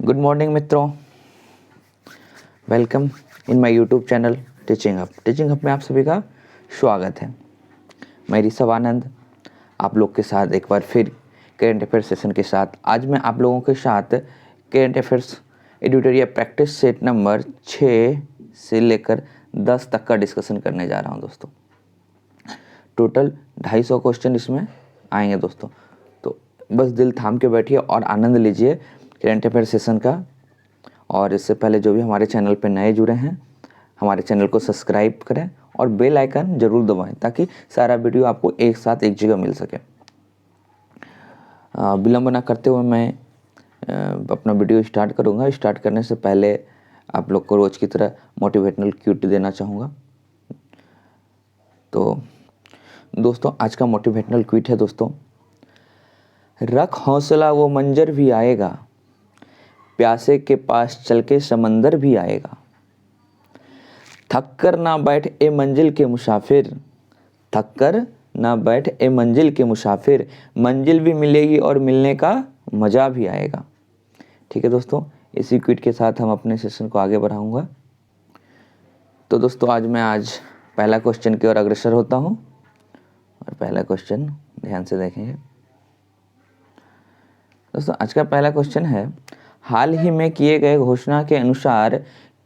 Good morning मित्रों, welcome in my YouTube channel teaching hub में आप सभी का स्वागत है। मैं ऋषभ आनंद आप लोग के साथ एक बार फिर करेंट अफेयर्स सेशन के साथ आज मैं आप लोगों के साथ current affairs editorial practice set number 6 से लेकर 10 तक का डिस्कशन करने जा रहा हूं दोस्तों। टोटल 250 क्वेश्चन इसमें आएंगे दोस्तों, तो बस दिल थाम के बैठिए और आनंद लीजिए करेंट अफेयर सेशन का। और इससे पहले जो भी हमारे चैनल पर नए जुड़े हैं हमारे चैनल को सब्सक्राइब करें और बेल आइकन जरूर दबाएं ताकि सारा वीडियो आपको एक साथ एक जगह मिल सके। विलंब न करते हुए मैं अपना वीडियो स्टार्ट करूंगा। स्टार्ट करने से पहले आप लोग को रोज़ की तरह मोटिवेशनल क्यूट देना चाहूँगा। तो दोस्तों आज का मोटिवेशनल क्विट है दोस्तों, रख हौसला वो मंजर भी आएगा, प्यासे के पास चल के समंदर भी आएगा। थक कर ना बैठ ए मंजिल के मुसाफिर, थक कर ना बैठ ए मंजिल के मुसाफिर, मंजिल भी मिलेगी और मिलने का मज़ा भी आएगा। ठीक है दोस्तों, इसी क्विट के साथ हम अपने सेशन को आगे बढ़ाऊंगा। तो दोस्तों आज पहला क्वेश्चन की ओर अग्रसर होता हूं और पहला क्वेश्चन ध्यान से देखेंगे दोस्तों। आज का पहला क्वेश्चन है, हाल ही में किए गए घोषणा के अनुसार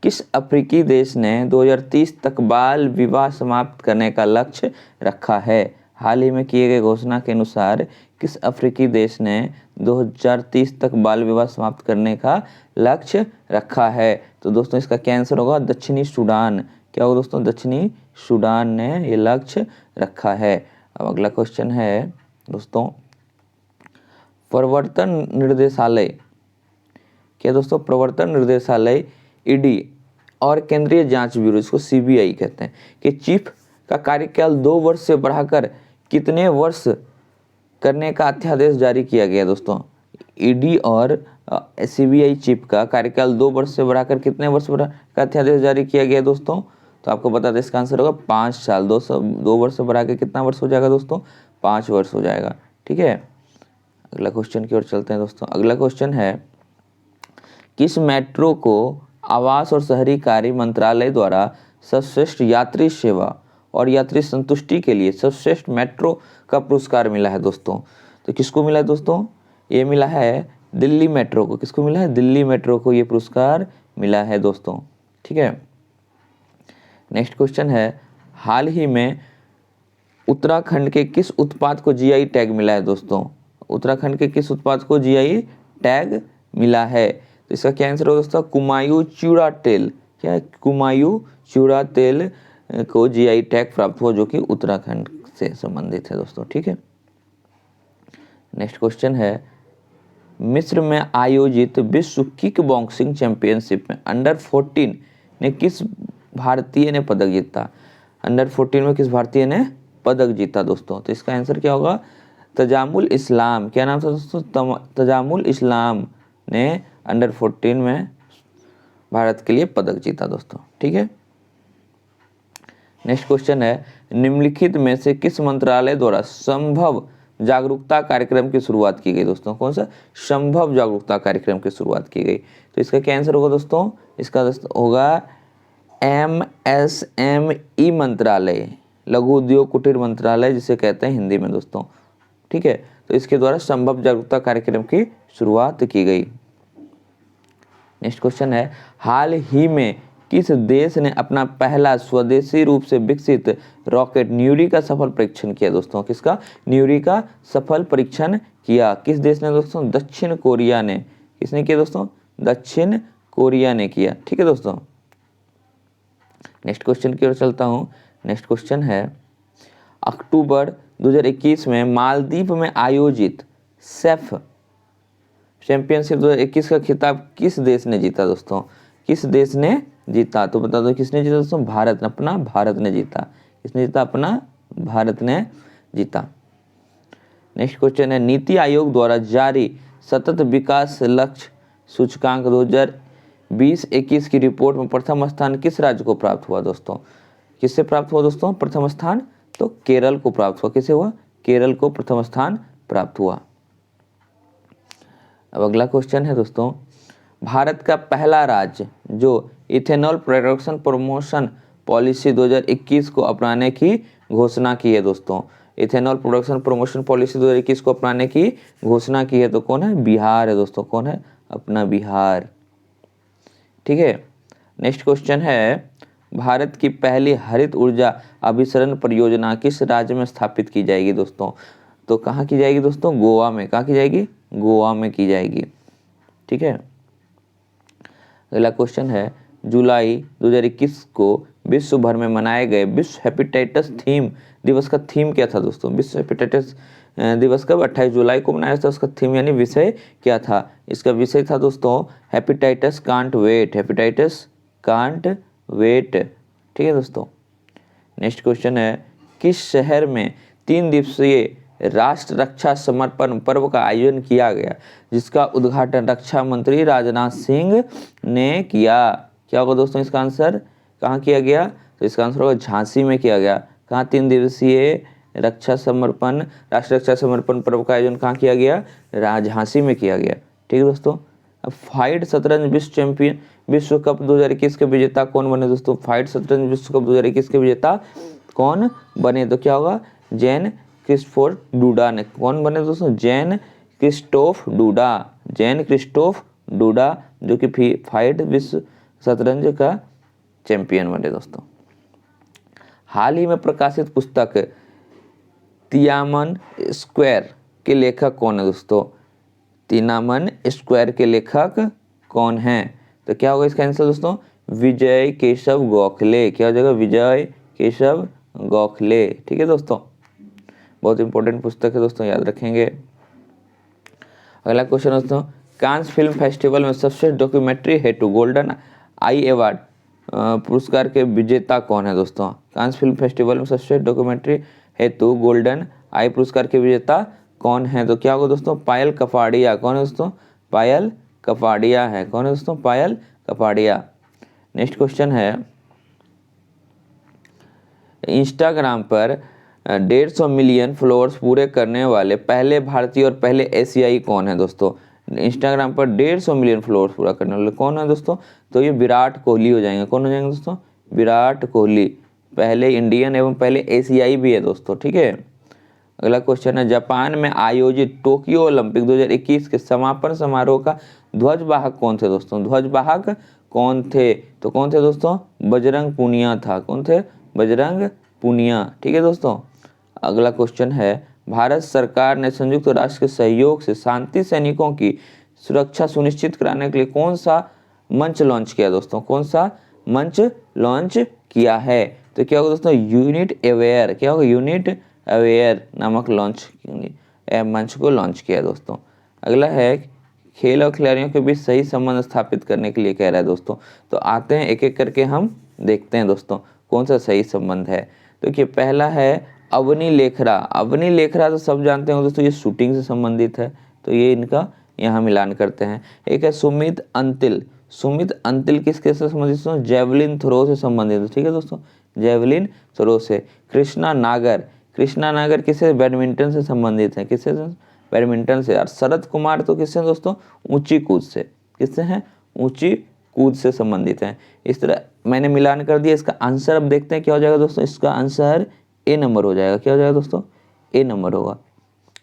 किस अफ्रीकी देश ने 2030 तक बाल विवाह समाप्त करने का लक्ष्य रखा है। हाल ही में किए गए घोषणा के अनुसार किस अफ्रीकी देश ने 2030 तक बाल विवाह समाप्त करने का लक्ष्य रखा है। तो दोस्तों इसका क्या आंसर होगा, दक्षिणी सूडान। क्या होगा दोस्तों, दक्षिणी सूडान ने ये लक्ष्य रखा है। अब अगला क्वेश्चन है दोस्तों, प्रवर्तन निर्देशालय, क्या दोस्तों प्रवर्तन निर्देशालय ईडी और केंद्रीय जांच ब्यूरो, इसको सीबीआई कहते हैं, कि चीफ का कार्यकाल 2 वर्ष से बढ़ाकर कितने वर्ष करने का अध्यादेश जारी किया गया दोस्तों। ईडी और सीबीआई चीफ का कार्यकाल 2 वर्ष से बढ़ाकर कितने वर्ष का अध्यादेश जारी किया गया दोस्तों। तो आपको बता दें इसका आंसर होगा 5 साल। 2 वर्ष से बढ़ा के कितना वर्ष हो जाएगा दोस्तों, 5 वर्ष हो जाएगा। ठीक है, अगला क्वेश्चन की ओर चलते हैं दोस्तों। अगला क्वेश्चन है, किस मेट्रो को आवास और शहरी कार्य मंत्रालय द्वारा सर्वश्रेष्ठ यात्री सेवा और यात्री संतुष्टि के लिए सर्वश्रेष्ठ मेट्रो का पुरस्कार मिला है दोस्तों। तो किसको मिला है दोस्तों, ये मिला है दिल्ली मेट्रो को। किसको मिला है, दिल्ली मेट्रो को ये पुरस्कार मिला है दोस्तों। ठीक है, नेक्स्ट क्वेश्चन है, हाल ही में उत्तराखंड के किस उत्पाद को जीआई टैग मिला है दोस्तों। उत्तराखंड के किस उत्पाद को जीआई टैग मिला है। तो इसका क्या आंसर होगा दोस्तों, कुमायूं चूड़ा तेल। क्या है, कुमायूं चूड़ा तेल को जीआई टैग प्राप्त हुआ जो कि उत्तराखंड से संबंधित है दोस्तों। ठीक है, नेक्स्ट क्वेश्चन है, मिस्र में आयोजित विश्व किक बॉक्सिंग चैंपियनशिप में अंडर 14 ने किस भारतीय ने पदक जीता। अंडर 14 में किस भारतीय ने पदक जीता दोस्तों। तो इसका आंसर क्या होगा, तजामुल इस्लाम। क्या नाम था दोस्तों, तजामुल इस्लाम ने अंडर 14 में भारत के लिए पदक जीता दोस्तों। ठीक है, नेक्स्ट क्वेश्चन है, निम्नलिखित में से किस मंत्रालय द्वारा संभव जागरूकता कार्यक्रम की शुरुआत की गई दोस्तों। कौन सा, संभव जागरूकता कार्यक्रम की शुरुआत की गई। तो इसका क्या आंसर होगा दोस्तों, इसका होगा MSME मंत्रालय, लघु उद्योग कुटीर मंत्रालय जिसे कहते हैं हिंदी में दोस्तों। ठीक है, तो इसके द्वारा संभव जागरूकता कार्यक्रम की शुरुआत की गई। नेक्स्ट क्वेश्चन है, हाल ही में किस देश ने अपना पहला स्वदेशी रूप से विकसित रॉकेट न्यूरी का सफल परीक्षण किया दोस्तों। किसका, न्यूरी का सफल परीक्षण किया। किस देश ने दोस्तों, दक्षिण कोरिया ने। किसने किया दोस्तों, दक्षिण कोरिया ने किया। ठीक है दोस्तों, नेक्स्ट क्वेश्चन की ओर चलता हूं। नेक्स्ट क्वेश्चन है, अक्टूबर 2021 में मालदीव में आयोजित सेफ चैंपियनशिप 2021 का खिताब किस देश ने जीता दोस्तों। किस देश ने जीता, तो बता दो किसने जीता दोस्तों, भारत, अपना भारत ने जीता। किसने जीता, अपना भारत ने जीता। नेक्स्ट क्वेश्चन है, नीति आयोग द्वारा जारी सतत विकास लक्ष्य सूचकांक 2020-21 की रिपोर्ट में प्रथम स्थान किस राज्य को प्राप्त हुआ दोस्तों। किससे प्राप्त हुआ दोस्तों, प्रथम स्थान तो केरल को प्राप्त हुआ। किसे हुआ, केरल को प्रथम स्थान प्राप्त हुआ। अब अगला क्वेश्चन है दोस्तों, भारत का पहला राज्य जो इथेनॉल प्रोडक्शन प्रमोशन पॉलिसी 2021 को अपनाने की घोषणा की है दोस्तों। इथेनॉल प्रोडक्शन प्रमोशन पॉलिसी 2021 को अपनाने की घोषणा की है तो कौन है? बिहार है दोस्तों। कौन है? अपना बिहार। ठीक है। नेक्स्ट क्वेश्चन है, भारत की पहली हरित ऊर्जा अभिसरण परियोजना किस राज्य में स्थापित की जाएगी दोस्तों? तो कहाँ की जाएगी दोस्तों? गोवा में। कहाँ की जाएगी? गोवा में की जाएगी। ठीक है। अगला क्वेश्चन है, जुलाई 2021 को विश्व भर में मनाए गए विश्व हेपेटाइटिस थीम दिवस का थीम क्या था दोस्तों? विश्व हेपेटाइटिस दिवस कब 28 जुलाई को मनाया था? उसका थीम यानी विषय क्या था? इसका विषय था दोस्तों hepatitis can't wait. Hepatitis can't wait. ठीक है दोस्तों। नेक्स्ट क्वेश्चन है, किस शहर में 3 दिवसीय राष्ट्र रक्षा समर्पण पर्व का आयोजन किया गया जिसका उद्घाटन रक्षा मंत्री राजनाथ सिंह ने किया? क्या होगा दोस्तों इसका आंसर? कहाँ किया गया? तो इसका आंसर होगा झांसी में किया गया। कहाँ 3 दिवसीय राष्ट्र रक्षा समर्पण पर्व का आयोजन कहाँ किया गया? झांसी में किया गया। ठीक है दोस्तों। अब फाइड शतरंज विश्व कप 2021 के विजेता कौन बने दोस्तों? फाइड शतरंज विश्व कप 2021 के विजेता कौन बने? तो क्या होगा? जैन क्रिस्टोफ डूडा ने। कौन बने दोस्तों? Jain Christophe DUDA. Jain Christophe DUDA जो कि फाइड विश्व शतरंज का चैंपियन बने दोस्तों। हाल ही में प्रकाशित पुस्तक तियानमन स्क्वायर के लेखक कौन है दोस्तों? तियानमन स्क्वायर के लेखक कौन है? तो क्या होगा इसका आंसर दोस्तों? विजय केशव गोखले। क्या हो जाएगा? विजय केशव गोखले। ठीक है दोस्तों। बहुत इंपॉर्टेंट पुस्तक है दोस्तों, याद रखेंगे। अगला क्वेश्चन दोस्तों, कांस फिल्म फेस्टिवल में सबसे डॉक्यूमेंट्री हेतु गोल्डन आई अवार्ड पुरस्कार के विजेता कौन है दोस्तों? कांस फिल्म फेस्टिवल में सबसे डॉक्यूमेंट्री हेतु गोल्डन आई पुरस्कार के विजेता कौन है? तो क्या होगा दोस्तों? पायल कपाड़िया। कौन है दोस्तों? पायल कपाड़िया है। कौन है दोस्तों? पायल कपाड़िया। नेक्स्ट क्वेश्चन है, इंस्टाग्राम पर 150 मिलियन फॉलोअर्स पूरे करने वाले पहले भारतीय और पहले एशियाई कौन है दोस्तों? इंस्टाग्राम पर 150 मिलियन फॉलोअर्स पूरा करने वाले कौन है दोस्तों? तो ये विराट कोहली हो जाएंगे। कौन हो जाएंगे दोस्तों? विराट कोहली। पहले इंडियन एवं पहले एशियाई भी है दोस्तों। ठीक है। अगला क्वेश्चन है, जापान में आयोजित टोक्यो ओलंपिक 2021 के समापन समारोह का ध्वजवाहक कौन थे दोस्तों? ध्वजवाहक कौन थे? तो कौन थे दोस्तों? बजरंग पुनिया था। कौन थे? बजरंग पुनिया। ठीक है दोस्तों। अगला क्वेश्चन है, भारत सरकार ने संयुक्त राष्ट्र के सहयोग से शांति सैनिकों की सुरक्षा सुनिश्चित कराने के लिए कौन सा मंच लॉन्च किया दोस्तों? कौन सा मंच लॉन्च किया है? तो क्या होगा दोस्तों? Unit aware. क्या होगा? यूनिट अवेयर नामक मंच को लॉन्च किया दोस्तों। अगला है, खेल और खिलाड़ियों के बीच सही संबंध स्थापित करने के लिए कह रहा है दोस्तों। तो आते हैं एक एक करके हम देखते हैं दोस्तों कौन सा सही संबंध है। तो देखिए पहला है अवनी लेखरा। अवनी लेखरा तो सब जानते हैं दोस्तों, ये शूटिंग से संबंधित है, तो ये इनका यहाँ मिलान करते हैं। एक है सुमित अंतिल। सुमित अंतिल किसके से संबंधित? जेवलिन थ्रो से संबंधित। ठीक है दोस्तों, जेवलिन थ्रो से। कृष्णा नागर। कृष्णा नागर किससे? बैडमिंटन से संबंधित है। किससे? बैडमिंटन से। और शरद कुमार तो किससे दोस्तों? ऊंची कूद से। किससे हैं? ऊंची कूद से संबंधित हैं। इस तरह मैंने मिलान कर दिया। इसका आंसर अब देखते हैं क्या हो जाएगा दोस्तों। इसका आंसर ए नंबर हो जाएगा। क्या हो जाएगा दोस्तों? ए नंबर होगा।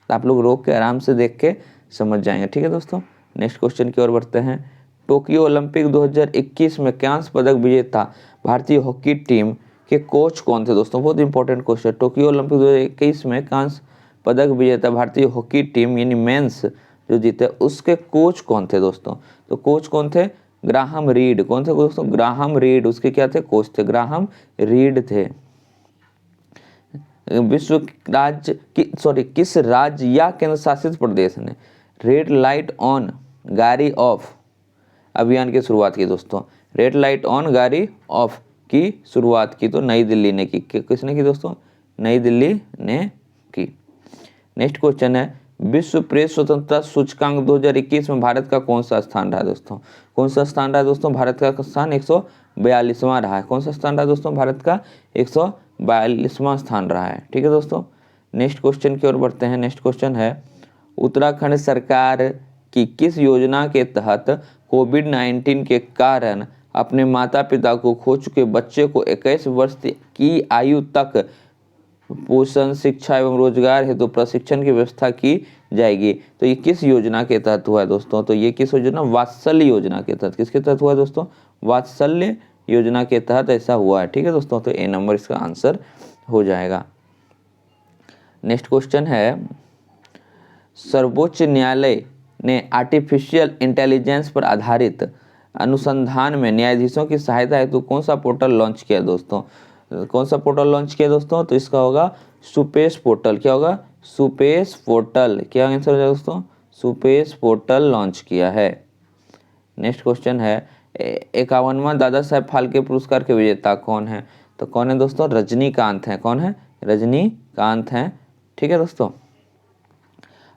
तो आप लोग रोक के आराम से देख के समझ जाएंगे। ठीक है दोस्तों। नेक्स्ट क्वेश्चन की ओर बढ़ते हैं। टोक्यो ओलंपिक 2021 में कांस्य पदक विजेता भारतीय हॉकी टीम के कोच कौन थे दोस्तों? बहुत इंपॉर्टेंट क्वेश्चन। टोक्यो ओलंपिक 2021 में कांस्य पदक विजेता भारतीय हॉकी टीम यानी मेंस जो जीते उसके कोच कौन थे दोस्तों? तो कोच कौन थे? Graham read. कौन थे दोस्तों? ग्राहम रीड उसके क्या थे? कोच थे। ग्राहम रीड थे। किस राज्य या केंद्र शासित प्रदेश ने रेड लाइट ऑन गाड़ी ऑफ अभियान की शुरुआत की दोस्तों? रेड लाइट ऑन गाड़ी ऑफ की शुरुआत की तो नई दिल्ली ने की। किसने की दोस्तों? नई दिल्ली ने की। नेक्स्ट क्वेश्चन है, विश्व प्रेस स्वतंत्रता सूचकांक 2021 में भारत का कौन सा स्थान रहा दोस्तों? कौन सा स्थान रहा दोस्तों? भारत का स्थान 142वां रहा है। कौन सा स्थान रहा दोस्तों? भारत का 142वां स्थान रहा है। ठीक है दोस्तों। नेक्स्ट क्वेश्चन की ओर बढ़ते हैं। नेक्स्ट क्वेश्चन है, उत्तराखंड सरकार कि किस योजना के तहत कोविड-19 के कारण अपने माता पिता को खो चुके बच्चे को 21 वर्ष की आयु तक पोषण, शिक्षा एवं रोजगार हेतु प्रशिक्षण की व्यवस्था की जाएगी। तो ये किस योजना के तहत हुआ है दोस्तों? तो ये किस योजना? वात्सल्य योजना के तहत। किसके तहत हुआ है दोस्तों? वात्सल्य योजना के तहत ऐसा हुआ है। ठीक है दोस्तों, तो ए नंबर इसका आंसर हो जाएगा। नेक्स्ट क्वेश्चन है, सर्वोच्च न्यायालय ने आर्टिफिशियल इंटेलिजेंस पर आधारित अनुसंधान में न्यायाधीशों की सहायता हेतु कौन सा पोर्टल लॉन्च किया दोस्तों? कौन सा पोर्टल लॉन्च किया दोस्तों? तो इसका होगा सुपेश पोर्टल। क्या होगा? सुपेश पोर्टल। क्या आंसर हो जाएगा दोस्तों? सुपेश पोर्टल लॉन्च किया है। नेक्स्ट क्वेश्चन है, 51वां दादा साहेब फाल्के पुरस्कार के विजेता कौन है? तो कौन है दोस्तों? रजनीकांत है। कौन है? रजनीकांत है। ठीक है दोस्तों।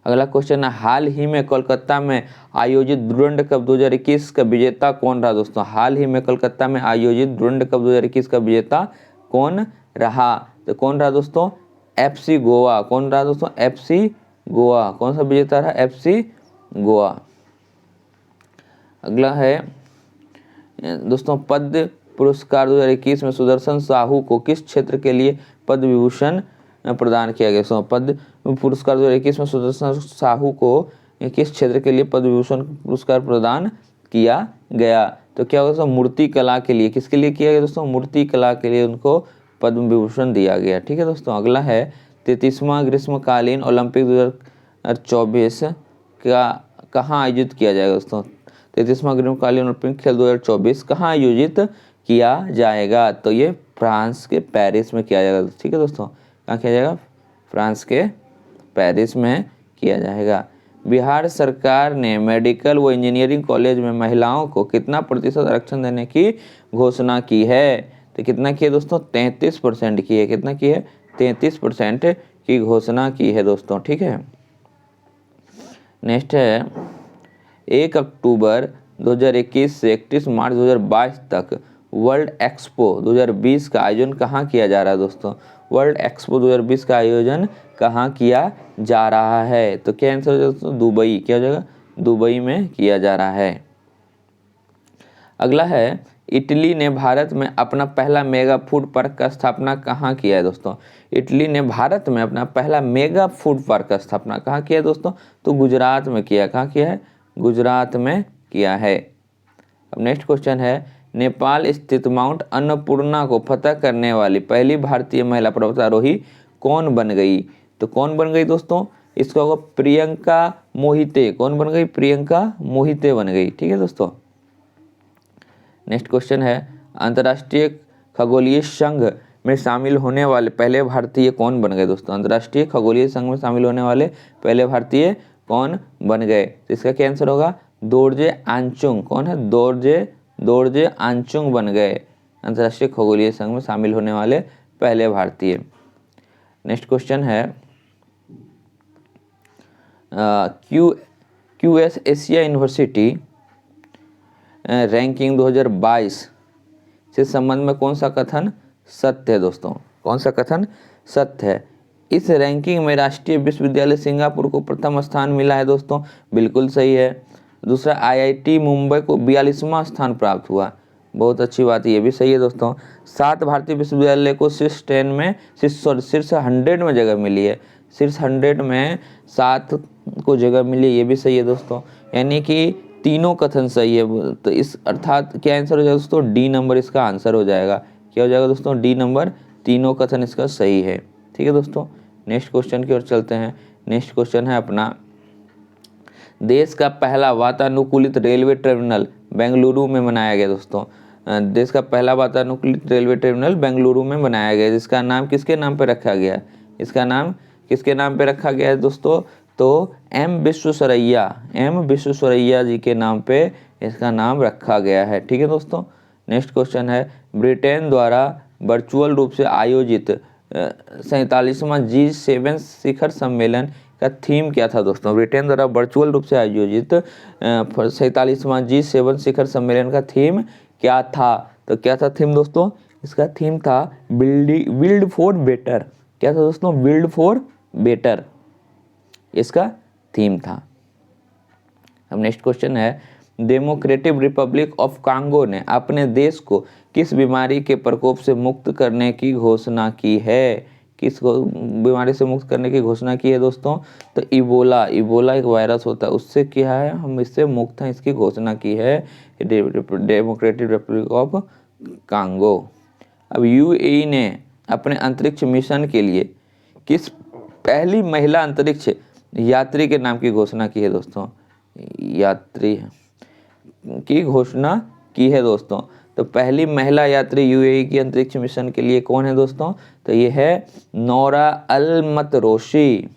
अगला क्वेश्चन है, हाल ही में कोलकाता में आयोजित डुरंड कप 2021 का विजेता कौन रहा दोस्तों? हाल ही में कोलकाता में आयोजित डुरंड कप 2021 का विजेता कौन रहा? तो कौन रहा दोस्तों? FC गोवा। कौन रहा दोस्तों? FC गोवा। कौन सा विजेता रहा? FC गोवा। अगला है दोस्तों, पद्म पुरस्कार 2021 में सुदर्शन साहू को किस क्षेत्र के लिए पद्म विभूषण प्रदान किया गया? सो पद्म पुरस्कार 2021 में सुदर्शन साहू को किस क्षेत्र के लिए पद्म विभूषण पुरस्कार प्रदान किया गया? तो क्या होगा दोस्तों? मूर्ति कला के लिए। किसके लिए किया गया दोस्तों? मूर्ति कला के लिए उनको पद्म विभूषण दिया गया। ठीक है दोस्तों। अगला है, 33वां ग्रीष्मकालीन ओलंपिक 2024 का कहाँ आयोजित किया जाएगा दोस्तों? 33वां ग्रीष्मकालीन ओलंपिक खेल 2024 कहाँ आयोजित किया जाएगा? तो ये फ्रांस के पेरिस में किया जाएगा। ठीक है दोस्तों, कहाँ किया जाएगा? फ्रांस के पेरिस में किया जाएगा। बिहार सरकार ने मेडिकल व इंजीनियरिंग कॉलेज में महिलाओं को कितना प्रतिशत आरक्षण देने की घोषणा की है? तो कितना की है दोस्तों? 33% की है। कितना की है? 33% की घोषणा की है दोस्तों। ठीक है। नेक्स्ट है, 1 अक्टूबर 2021 से 31 मार्च 2022 तक वर्ल्ड एक्सपो 2020 का आयोजन कहाँ किया जा रहा है दोस्तों? वर्ल्ड एक्सपो 2020 का आयोजन कहाँ किया जा रहा है? तो क्या आंसर हो जाएगा दोस्तों? दुबई। क्या हो जाएगा? दुबई में किया जा रहा है। अगला है, इटली ने भारत में अपना पहला मेगा फूड पार्क का स्थापना कहाँ किया है दोस्तों? इटली ने भारत में अपना पहला मेगा फूड पार्क का स्थापना कहाँ किया है दोस्तों? तो गुजरात में किया। कहाँ किया है? गुजरात में किया है। अब नेक्स्ट क्वेश्चन है, नेपाल स्थित माउंट अन्नपूर्णा को फतह करने वाली पहली भारतीय महिला पर्वतारोही कौन बन गई? तो कौन बन गई दोस्तों? इसका होगा प्रियंका मोहिते। कौन बन गई? प्रियंका मोहिते बन गई। ठीक है दोस्तों। नेक्स्ट क्वेश्चन है, अंतर्राष्ट्रीय खगोलीय संघ में शामिल होने वाले पहले भारतीय कौन बन गए दोस्तों? अंतर्राष्ट्रीय खगोलीय संघ में शामिल होने वाले पहले भारतीय कौन बन गए? तो इसका क्या आंसर होगा? दोरजे आंचुंग। कौन है? दोरजे आंचुंग बन गए अंतर्राष्ट्रीय खगोलीय संघ में शामिल होने वाले पहले भारतीय। नेक्स्ट क्वेश्चन है, QS एशिया यूनिवर्सिटी रैंकिंग 2022 से संबंध में कौन सा कथन सत्य है दोस्तों? कौन सा कथन सत्य है? इस रैंकिंग में राष्ट्रीय विश्वविद्यालय सिंगापुर को प्रथम स्थान मिला है दोस्तों। बिल्कुल सही है। दूसरा, IIT मुंबई को 42वां स्थान प्राप्त हुआ। बहुत अच्छी बात, ये भी सही है दोस्तों। 7 भारतीय विश्वविद्यालय को शीर्ष 10 में शीर्ष 100 में जगह मिली है। शीर्ष 100 में 7 को जगह मिली, ये भी सही है दोस्तों। यानी कि तीनों कथन सही है। तो इस अर्थात क्या आंसर हो जाएगा दोस्तों? D नंबर इसका आंसर हो जाएगा। क्या हो जाएगा दोस्तों? D नंबर, तीनों कथन इसका सही है। ठीक है दोस्तों। नेक्स्ट क्वेश्चन की ओर चलते हैं। नेक्स्ट क्वेश्चन है अपना, देश का पहला वातानुकूलित रेलवे टर्मिनल बेंगलुरु में बनाया गया दोस्तों। देश का पहला वातानुकूलित रेलवे टर्मिनल बेंगलुरु में बनाया गया, जिसका नाम किसके नाम पे रखा गया? इसका नाम किसके नाम पे रखा गया है दोस्तों? तो M विश्वेश्वरैया जी के नाम पे इसका नाम रखा गया है। ठीक है दोस्तों। नेक्स्ट क्वेश्चन है, ब्रिटेन द्वारा वर्चुअल रूप से आयोजित 47वां G7 शिखर सम्मेलन का थीम क्या था दोस्तों? ब्रिटेन द्वारा वर्चुअल रूप से आयोजित 47वां G7 शिखर सम्मेलन का थीम क्या था? तो क्या था थीम दोस्तों? इसका थीम था बिल्ड फॉर बेटर। क्या था दोस्तों? बिल्ड फॉर बेटर इसका थीम था। अब नेक्स्ट क्वेश्चन है, डेमोक्रेटिक रिपब्लिक ऑफ कांगो ने अपने देश को किस बीमारी के प्रकोप से मुक्त करने की घोषणा की है? किस बीमारी से मुक्त करने की घोषणा की है दोस्तों? तो इबोला एक वायरस होता है, उससे क्या है, हम इससे मुक्त हैं, इसकी घोषणा की है डेमोक्रेटिक रिपब्लिक ऑफ कांगो। अब यूएई ने अपने अंतरिक्ष मिशन के लिए किस पहली महिला अंतरिक्ष यात्री के नाम की घोषणा की है दोस्तों? यात्री की घोषणा की है दोस्तों। तो पहली महिला यात्री यूएई की अंतरिक्ष मिशन के लिए कौन है दोस्तों? तो ये है नोरा अल-मतरोशी।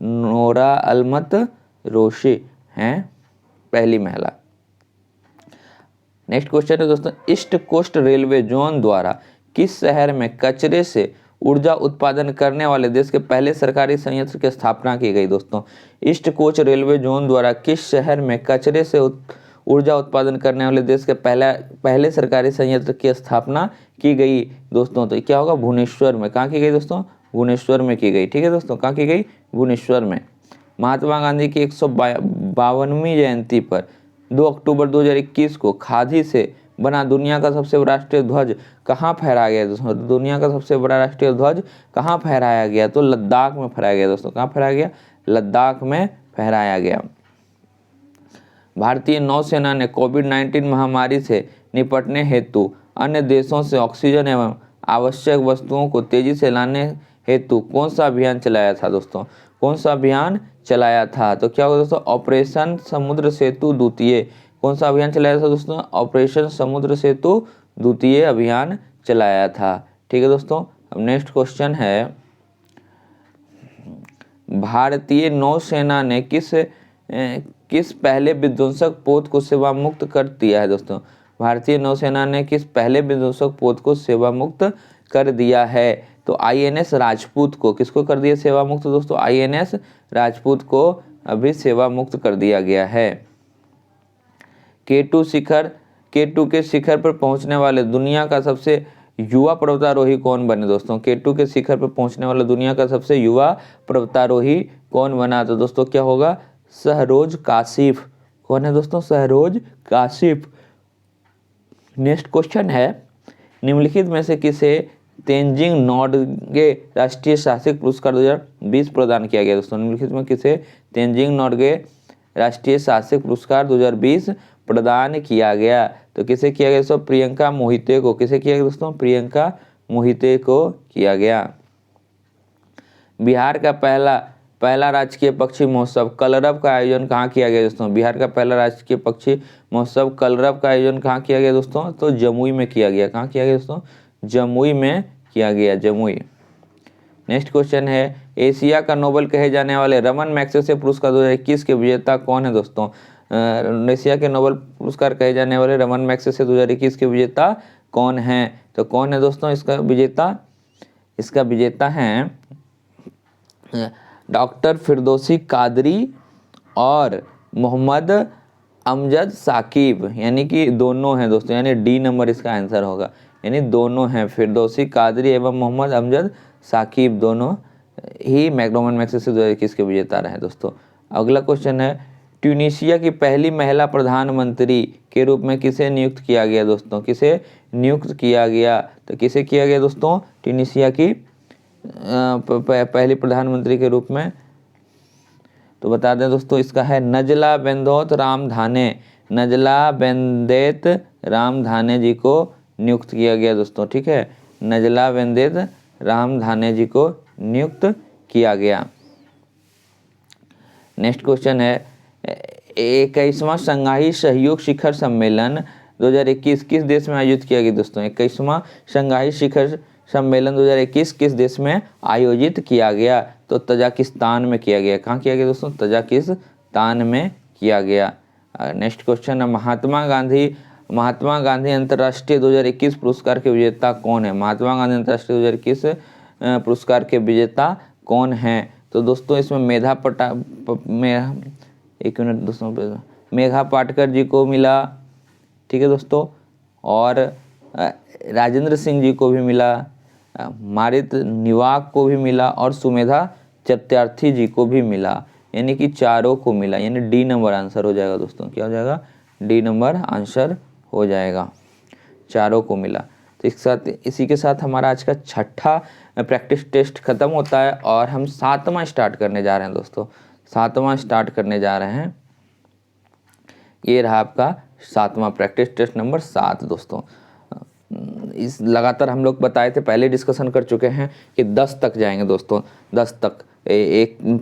नोरा अल-मतरोशी हैं पहली महिला। नेक्स्ट क्वेश्चन है दोस्तों, ईस्ट कोस्ट रेलवे जोन द्वारा किस शहर में कचरे से ऊर्जा उत्पादन करने वाले देश के पहले सरकारी संयंत्र की स्थापना की गई? दोस्तों, ईस्ट कोस्ट रेलवे जोन द्वारा किस शहर में कचरे से ऊर्जा उत्पादन करने वाले देश के पहले सरकारी संयंत्र की स्थापना की गई दोस्तों? तो क्या होगा? भुवनेश्वर में। कहाँ की गई दोस्तों? भुवनेश्वर में की गई। ठीक है दोस्तों, कहाँ की गई? भुवनेश्वर में। महात्मा गांधी की 152वीं जयंती पर 2 अक्टूबर 2021 को खादी से बना दुनिया का सबसे बड़ा राष्ट्रीय ध्वज कहाँ फहराया गया दोस्तों? दुनिया का सबसे बड़ा राष्ट्रीय ध्वज कहाँ फहराया गया? तो लद्दाख में फहराया गया दोस्तों। कहाँ फहराया गया? लद्दाख में फहराया गया। भारतीय नौसेना ने कोविड-19 महामारी से निपटने हेतु अन्य देशों से ऑक्सीजन एवं आवश्यक वस्तुओं को तेजी से लाने हेतु कौन सा अभियान चलाया था दोस्तों? कौन सा अभियान चलाया था? तो क्या होगा दोस्तों? ऑपरेशन समुद्र सेतु द्वितीय। कौन सा अभियान चलाया था दोस्तों? ऑपरेशन समुद्र सेतु द्वितीय अभियान चलाया था। ठीक है दोस्तों। अब नेक्स्ट क्वेश्चन है, भारतीय नौसेना ने किस पहले विध्वंसक पोत को सेवा मुक्त कर दिया है दोस्तों? भारतीय नौसेना ने किस पहले विध्वंसक पोत को सेवा मुक्त कर दिया है? तो आईएनएस राजपूत को। किसको कर दिया सेवा मुक्त दोस्तों? आईएनएस राजपूत को अभी सेवा मुक्त कर दिया गया है। K2 के शिखर पर पहुंचने वाले दुनिया का सबसे युवा पर्वतारोही कौन बने दोस्तों? K2 के शिखर पर पहुंचने वाला दुनिया का सबसे युवा पर्वतारोही कौन बना? तो दोस्तों क्या होगा? शहरोज काशिफ। कौन है दोस्तों? शहरोज काशिफ। नेक्स्ट क्वेश्चन है, निम्नलिखित में से किसे तेंजिंग नोर्गे राष्ट्रीय साहसिक पुरस्कार 2020 प्रदान किया गया दोस्तों? निम्नलिखित में किसे तेंजिंग नोर्गे राष्ट्रीय साहसिक पुरस्कार 2020 प्रदान किया गया? तो किसे किया गया दोस्तों? प्रियंका मोहिते को। किसे किया गया दोस्तों? प्रियंका मोहिते को किया गया। बिहार का पहला राजकीय पक्षी महोत्सव कलरव का आयोजन कहाँ किया गया दोस्तों? बिहार का पहला राजकीय पक्षी महोत्सव कलरव का आयोजन कहाँ किया गया दोस्तों? तो जमुई में किया गया। कहाँ किया गया दोस्तों? जमुई में किया गया, जमुई। नेक्स्ट क्वेश्चन है, एशिया का नोबेल कहे जाने वाले रमन मैग्सेसे पुरस्कार 2021 के विजेता कौन है दोस्तों? एशिया के नोबेल पुरस्कार कहे जाने वाले रमन मैग्सेसे 2021 के विजेता कौन है? तो कौन है दोस्तों इसका विजेता? इसका विजेता है डॉक्टर फिरदौसी कादरी और मोहम्मद अमजद साकिब, यानी कि दोनों हैं दोस्तों, यानी डी नंबर इसका आंसर होगा, यानी दोनों हैं, फिरदौसी कादरी एवं मोहम्मद अमजद साकिब दोनों ही रमन मैग्सेसे 2021 के विजेता रहे दोस्तों। अगला क्वेश्चन है, ट्यूनीशिया की पहली महिला प्रधानमंत्री के रूप में किसे नियुक्त किया गया दोस्तों? किसे नियुक्त किया गया? तो किसे किया गया दोस्तों? ट्यूनीशिया की पहली प्रधानमंत्री के रूप में? तो बता दें दोस्तों, इसका है नजला बेंदौत रामधाने। नजला बेंदेत रामधाने जी को नियुक्त किया गया दोस्तों। ठीक है, नजला बेंदेत रामधाने जी को नियुक्त किया गया। नेक्स्ट क्वेश्चन है, 21वां शंघाई सहयोग शिखर सम्मेलन 2021 किस देश में आयोजित किया गया दोस्तों? 21वां शंघाई शिखर सम्मेलन 2021 किस देश में आयोजित किया गया? तो तजाकिस्तान में किया गया। कहाँ किया गया दोस्तों? तजाकिस्तान में किया गया। नेक्स्ट क्वेश्चन है, महात्मा गांधी अंतर्राष्ट्रीय 2021 पुरस्कार के विजेता कौन है? महात्मा गांधी अंतर्राष्ट्रीय 2021 पुरस्कार के विजेता कौन है? तो दोस्तों इसमें मेघा पाटकर जी को मिला। ठीक है दोस्तों, और राजेंद्र सिंह जी को भी मिला, मारित निवाक को भी मिला और सुमेधा चटर्जी जी को भी मिला। यानी कि चारों को मिला, यानी डी नंबर आंसर हो जाएगा दोस्तों। क्या हो जाएगा? डी नंबर आंसर हो जाएगा, चारों को मिला। तो इसी के साथ हमारा आज का छठा प्रैक्टिस टेस्ट खत्म होता है और हम 7वां स्टार्ट करने जा रहे हैं दोस्तों। 7वां स्टार्ट करने जा रहे हैं। ये रहा आपका 7वां प्रैक्टिस टेस्ट नंबर 7 दोस्तों। इस लगातार हम लोग बताए थे, पहले डिस्कशन कर चुके हैं कि 10 तक जाएंगे दोस्तों। 10 तक,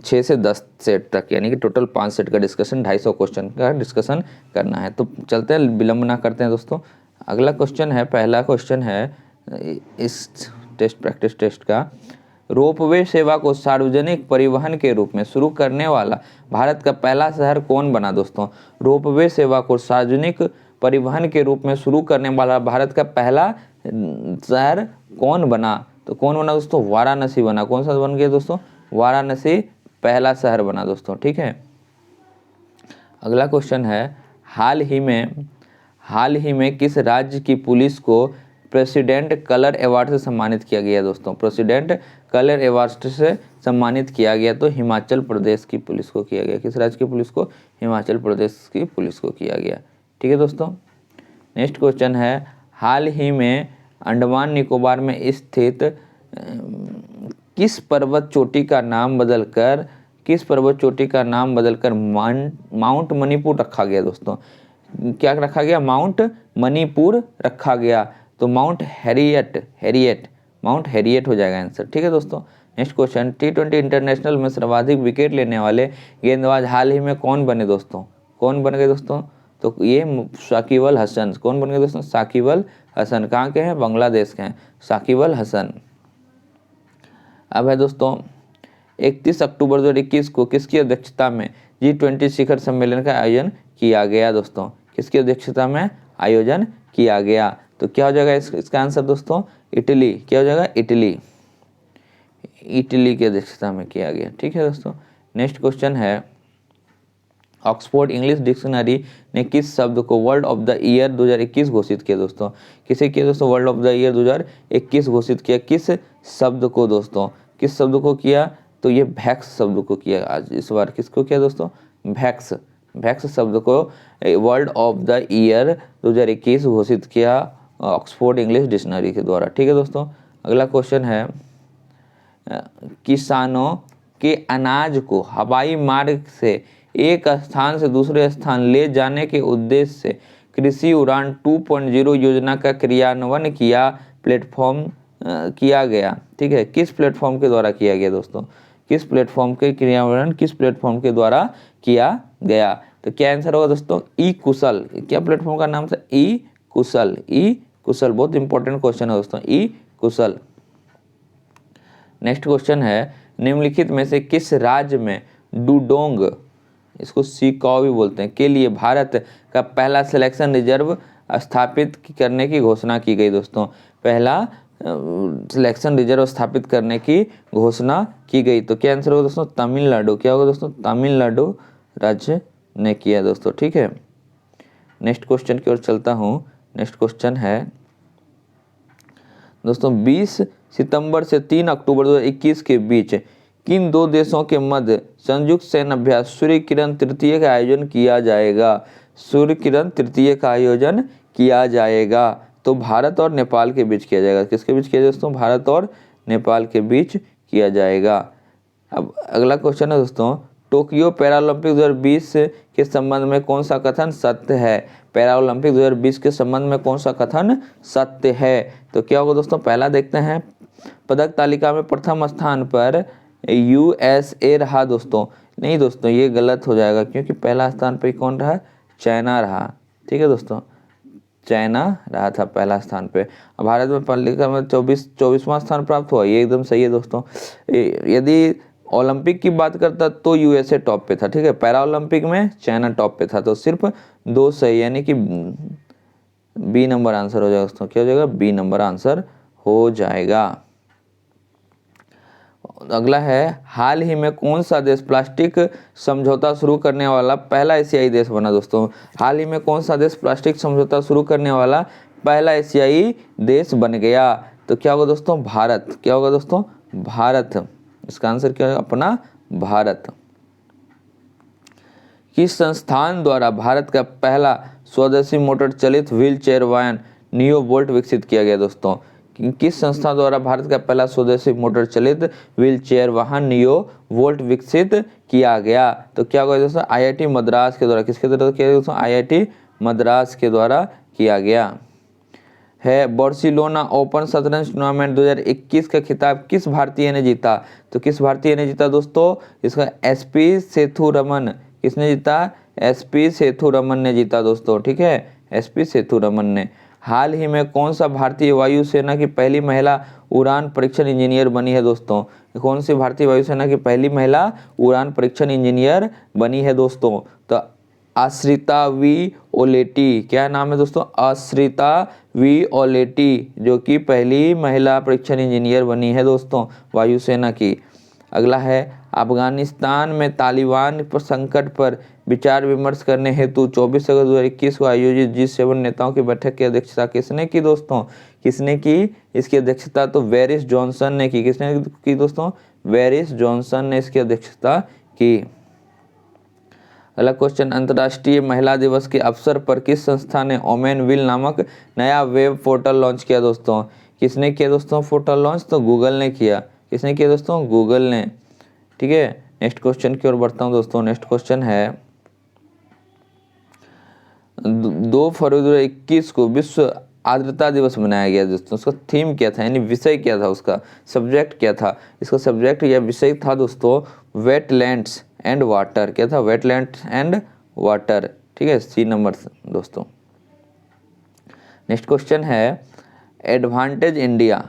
6 से 10 सेट तक, यानी कि टोटल 5 सेट का डिस्कशन, 250 क्वेश्चन का डिस्कशन करना है। तो चलते हैं, विलंब ना करते हैं दोस्तों। अगला क्वेश्चन है, पहला क्वेश्चन है इस प्रैक्टिस टेस्ट का, रोपवे सेवा को सार्वजनिक परिवहन के रूप में शुरू करने वाला भारत का पहला शहर कौन बना दोस्तों? रोपवे सेवा को सार्वजनिक परिवहन के रूप में शुरू करने वाला भारत का पहला शहर कौन बना? तो कौन बना दोस्तों? वाराणसी बना। कौन सा बन गया दोस्तों? वाराणसी पहला शहर बना दोस्तों। ठीक है। अगला क्वेश्चन है, हाल ही में किस राज्य की पुलिस को प्रेसिडेंट कलर अवार्ड से सम्मानित किया गया दोस्तों? प्रेसिडेंट कलर अवार्ड से सम्मानित किया गया, तो हिमाचल प्रदेश की पुलिस को किया गया। किस राज्य की पुलिस को? हिमाचल प्रदेश की पुलिस को किया गया। ठीक है दोस्तों। नेक्स्ट क्वेश्चन है, हाल ही में अंडमान निकोबार में स्थित किस पर्वत चोटी का नाम बदलकर माउंट मणिपुर रखा गया दोस्तों? क्या रखा गया? माउंट मणिपुर रखा गया। तो माउंट हैरियट हो जाएगा आंसर। ठीक है दोस्तों। नेक्स्ट क्वेश्चन, T20 इंटरनेशनल में सर्वाधिक विकेट लेने वाले गेंदबाज हाल ही में कौन बने दोस्तों? कौन बन गए दोस्तों? तो ये साकिब अल हसन। कौन बन गए दोस्तों? साकिब अल हसन। कहाँ के हैं? बांग्लादेश के हैं, साकिब अल हसन। अब है दोस्तों, 31 अक्टूबर 2021 को किसकी अध्यक्षता में G20 शिखर सम्मेलन का आयोजन किया गया दोस्तों? किसकी अध्यक्षता में आयोजन किया गया? तो क्या हो जाएगा इसका आंसर दोस्तों? इटली। क्या हो जाएगा? इटली की अध्यक्षता में किया गया। ठीक है दोस्तों। नेक्स्ट क्वेश्चन है, ऑक्सफोर्ड इंग्लिश डिक्शनरी ने किस शब्द को वर्ड ऑफ द ईयर 2021 घोषित किया दोस्तों? किसे किया दोस्तों? वर्ड ऑफ द ईयर 2021 घोषित किया। किस शब्द को दोस्तों? किस शब्द को किया? तो ये वैक्स शब्द को किया। आज इस बार किसको किया दोस्तों? वैक्स शब्द को वर्ड ऑफ द ईयर 2021 घोषित किया ऑक्सफोर्ड इंग्लिश डिक्शनरी के द्वारा। ठीक है दोस्तों। अगला क्वेश्चन है, किसानों के अनाज को हवाई मार्ग से एक स्थान से दूसरे स्थान ले जाने के उद्देश्य से कृषि उड़ान 2.0 योजना का क्रियान्वयन किया गया। ठीक है। किस प्लेटफॉर्म के द्वारा किया गया दोस्तों? किस प्लेटफॉर्म के क्रियान्वयन किस प्लेटफॉर्म के द्वारा किया गया? तो क्या आंसर होगा दोस्तों? ई कुशल। क्या प्लेटफॉर्म का नाम था? ई कुशल। बहुत इंपॉर्टेंट क्वेश्चन है दोस्तों, ई कुशल। नेक्स्ट क्वेश्चन है, निम्नलिखित में से किस राज्य में डुडोंग, इसको सीकाओ भी बोलते हैं, के लिए भारत का पहला सिलेक्शन रिजर्व स्थापित करने की घोषणा की गई दोस्तों? पहला सिलेक्शन रिजर्व स्थापित करने की घोषणा की गई। तो क्या आंसर होगा दोस्तों? तमिलनाडु। क्या होगा दोस्तों? तमिलनाडु राज्य ने किया दोस्तों। ठीक है। नेक्स्ट क्वेश्चन की ओर चलता हूँ। नेक्स्ट क्वेश्चन है दोस्तों, 20 सितंबर से 3 अक्टूबर 2021 के बीच किन दो देशों के मध्य संयुक्त सैन्य अभ्यास सूर्य किरण तृतीय का आयोजन किया जाएगा? सूर्य किरण तृतीय का आयोजन किया जाएगा। तो भारत और नेपाल के बीच किया जाएगा। किसके बीच किया जाएगा दोस्तों? भारत और नेपाल के बीच किया जाएगा। अब अगला क्वेश्चन है दोस्तों, टोक्यो पैरालंपिक 2020 के संबंध में कौन सा कथन सत्य है? पैरालंपिक 2020 के संबंध में कौन सा कथन सत्य है? तो क्या होगा दोस्तों? पहला देखते हैं, पदक तालिका में प्रथम स्थान पर USA रहा दोस्तों। नहीं दोस्तों, ये गलत हो जाएगा, क्योंकि पहला स्थान पे कौन रहा? चाइना रहा। ठीक है दोस्तों, चाइना रहा था पहला स्थान पे। भारत में तालिका में 24वां स्थान प्राप्त हुआ, ये एकदम सही है दोस्तों। यदि ओलंपिक की बात करता तो USA टॉप पे था। ठीक है। पैरा ओलंपिक में चाइना टॉप पे था। तो सिर्फ 2 सही, यानी कि बी नंबर आंसर हो जाएगा दोस्तों। क्या हो जाएगा? बी नंबर आंसर हो जाएगा। अगला है, हाल ही में कौन सा देश प्लास्टिक समझौता शुरू करने वाला पहला एशियाई देश बना दोस्तों? हाल ही में कौन सा देश प्लास्टिक समझौता शुरू करने वाला पहला एशियाई देश बन गया? तो क्या होगा दोस्तों? भारत। क्या होगा दोस्तों? भारत। इसका आंसर क्या है? अपना भारत। किस संस्थान द्वारा भारत का पहला स्वदेशी मोटर चलित व्हील चेयर वाहन नियो वोल्ट विकसित किया गया दोस्तों? किस संस्था द्वारा भारत का पहला स्वदेशी मोटर चलित व्हील चेयर वाहन नियो वोल्ट विकसित किया गया? तो क्या होगा दोस्तों? आईआईटी मद्रास के द्वारा। किसके द्वारा किया गया दोस्तों? आईआईटी मद्रास के द्वारा किया गया है। बार्सिलोना ओपन शतरंज टूर्नामेंट 2021 का खिताब किस भारतीय ने जीता? तो किस भारतीय ने जीता दोस्तों? इसका एसपी सेथुरमन। किसने जीता? एसपी सेथुरमन ने जीता दोस्तों। ठीक है, एसपी सेथुरमन ने। हाल ही में कौन सा भारतीय वायुसेना की पहली महिला उड़ान परीक्षण इंजीनियर बनी है दोस्तों? कौन सी भारतीय वायुसेना की पहली महिला उड़ान परीक्षण इंजीनियर बनी है दोस्तों? तो आश्रिता वी ओलेटी। क्या नाम है दोस्तों? आश्रिता वी ओलेटी, जो कि पहली महिला परीक्षण इंजीनियर बनी है दोस्तों वायुसेना की। अगला है, अफगानिस्तान में तालिबान पर संकट पर विचार विमर्श करने हेतु 24 अगस्त 2021 को आयोजित G7 नेताओं की बैठक की अध्यक्षता किसने की दोस्तों? किसने की इसकी अध्यक्षता? तो बोरिस जॉनसन ने की। किसने की दोस्तों? बोरिस जॉनसन ने इसकी अध्यक्षता की। अगला क्वेश्चन, अंतर्राष्ट्रीय महिला दिवस के अवसर पर किस संस्था ने ओमेन व्हील नामक नया वेब पोर्टल लॉन्च किया दोस्तों? किसने किया दोस्तों पोर्टल लॉन्च? तो गूगल ने किया। किसने किया दोस्तों? गूगल ने। ठीक है, नेक्स्ट क्वेश्चन की ओर बढ़ता हूं दोस्तों। नेक्स्ट क्वेश्चन है, 2 फरवरी 2021 को विश्व आर्द्रता दिवस मनाया गया दोस्तों। उसका थीम क्या था, यानी विषय क्या था, उसका सब्जेक्ट क्या था? इसका सब्जेक्ट या विषय था दोस्तों वेटलैंड्स एंड वाटर। क्या था? Wetlands and water. ठीक है, सी नंबर दोस्तों। नेक्स्ट क्वेश्चन है, advantage India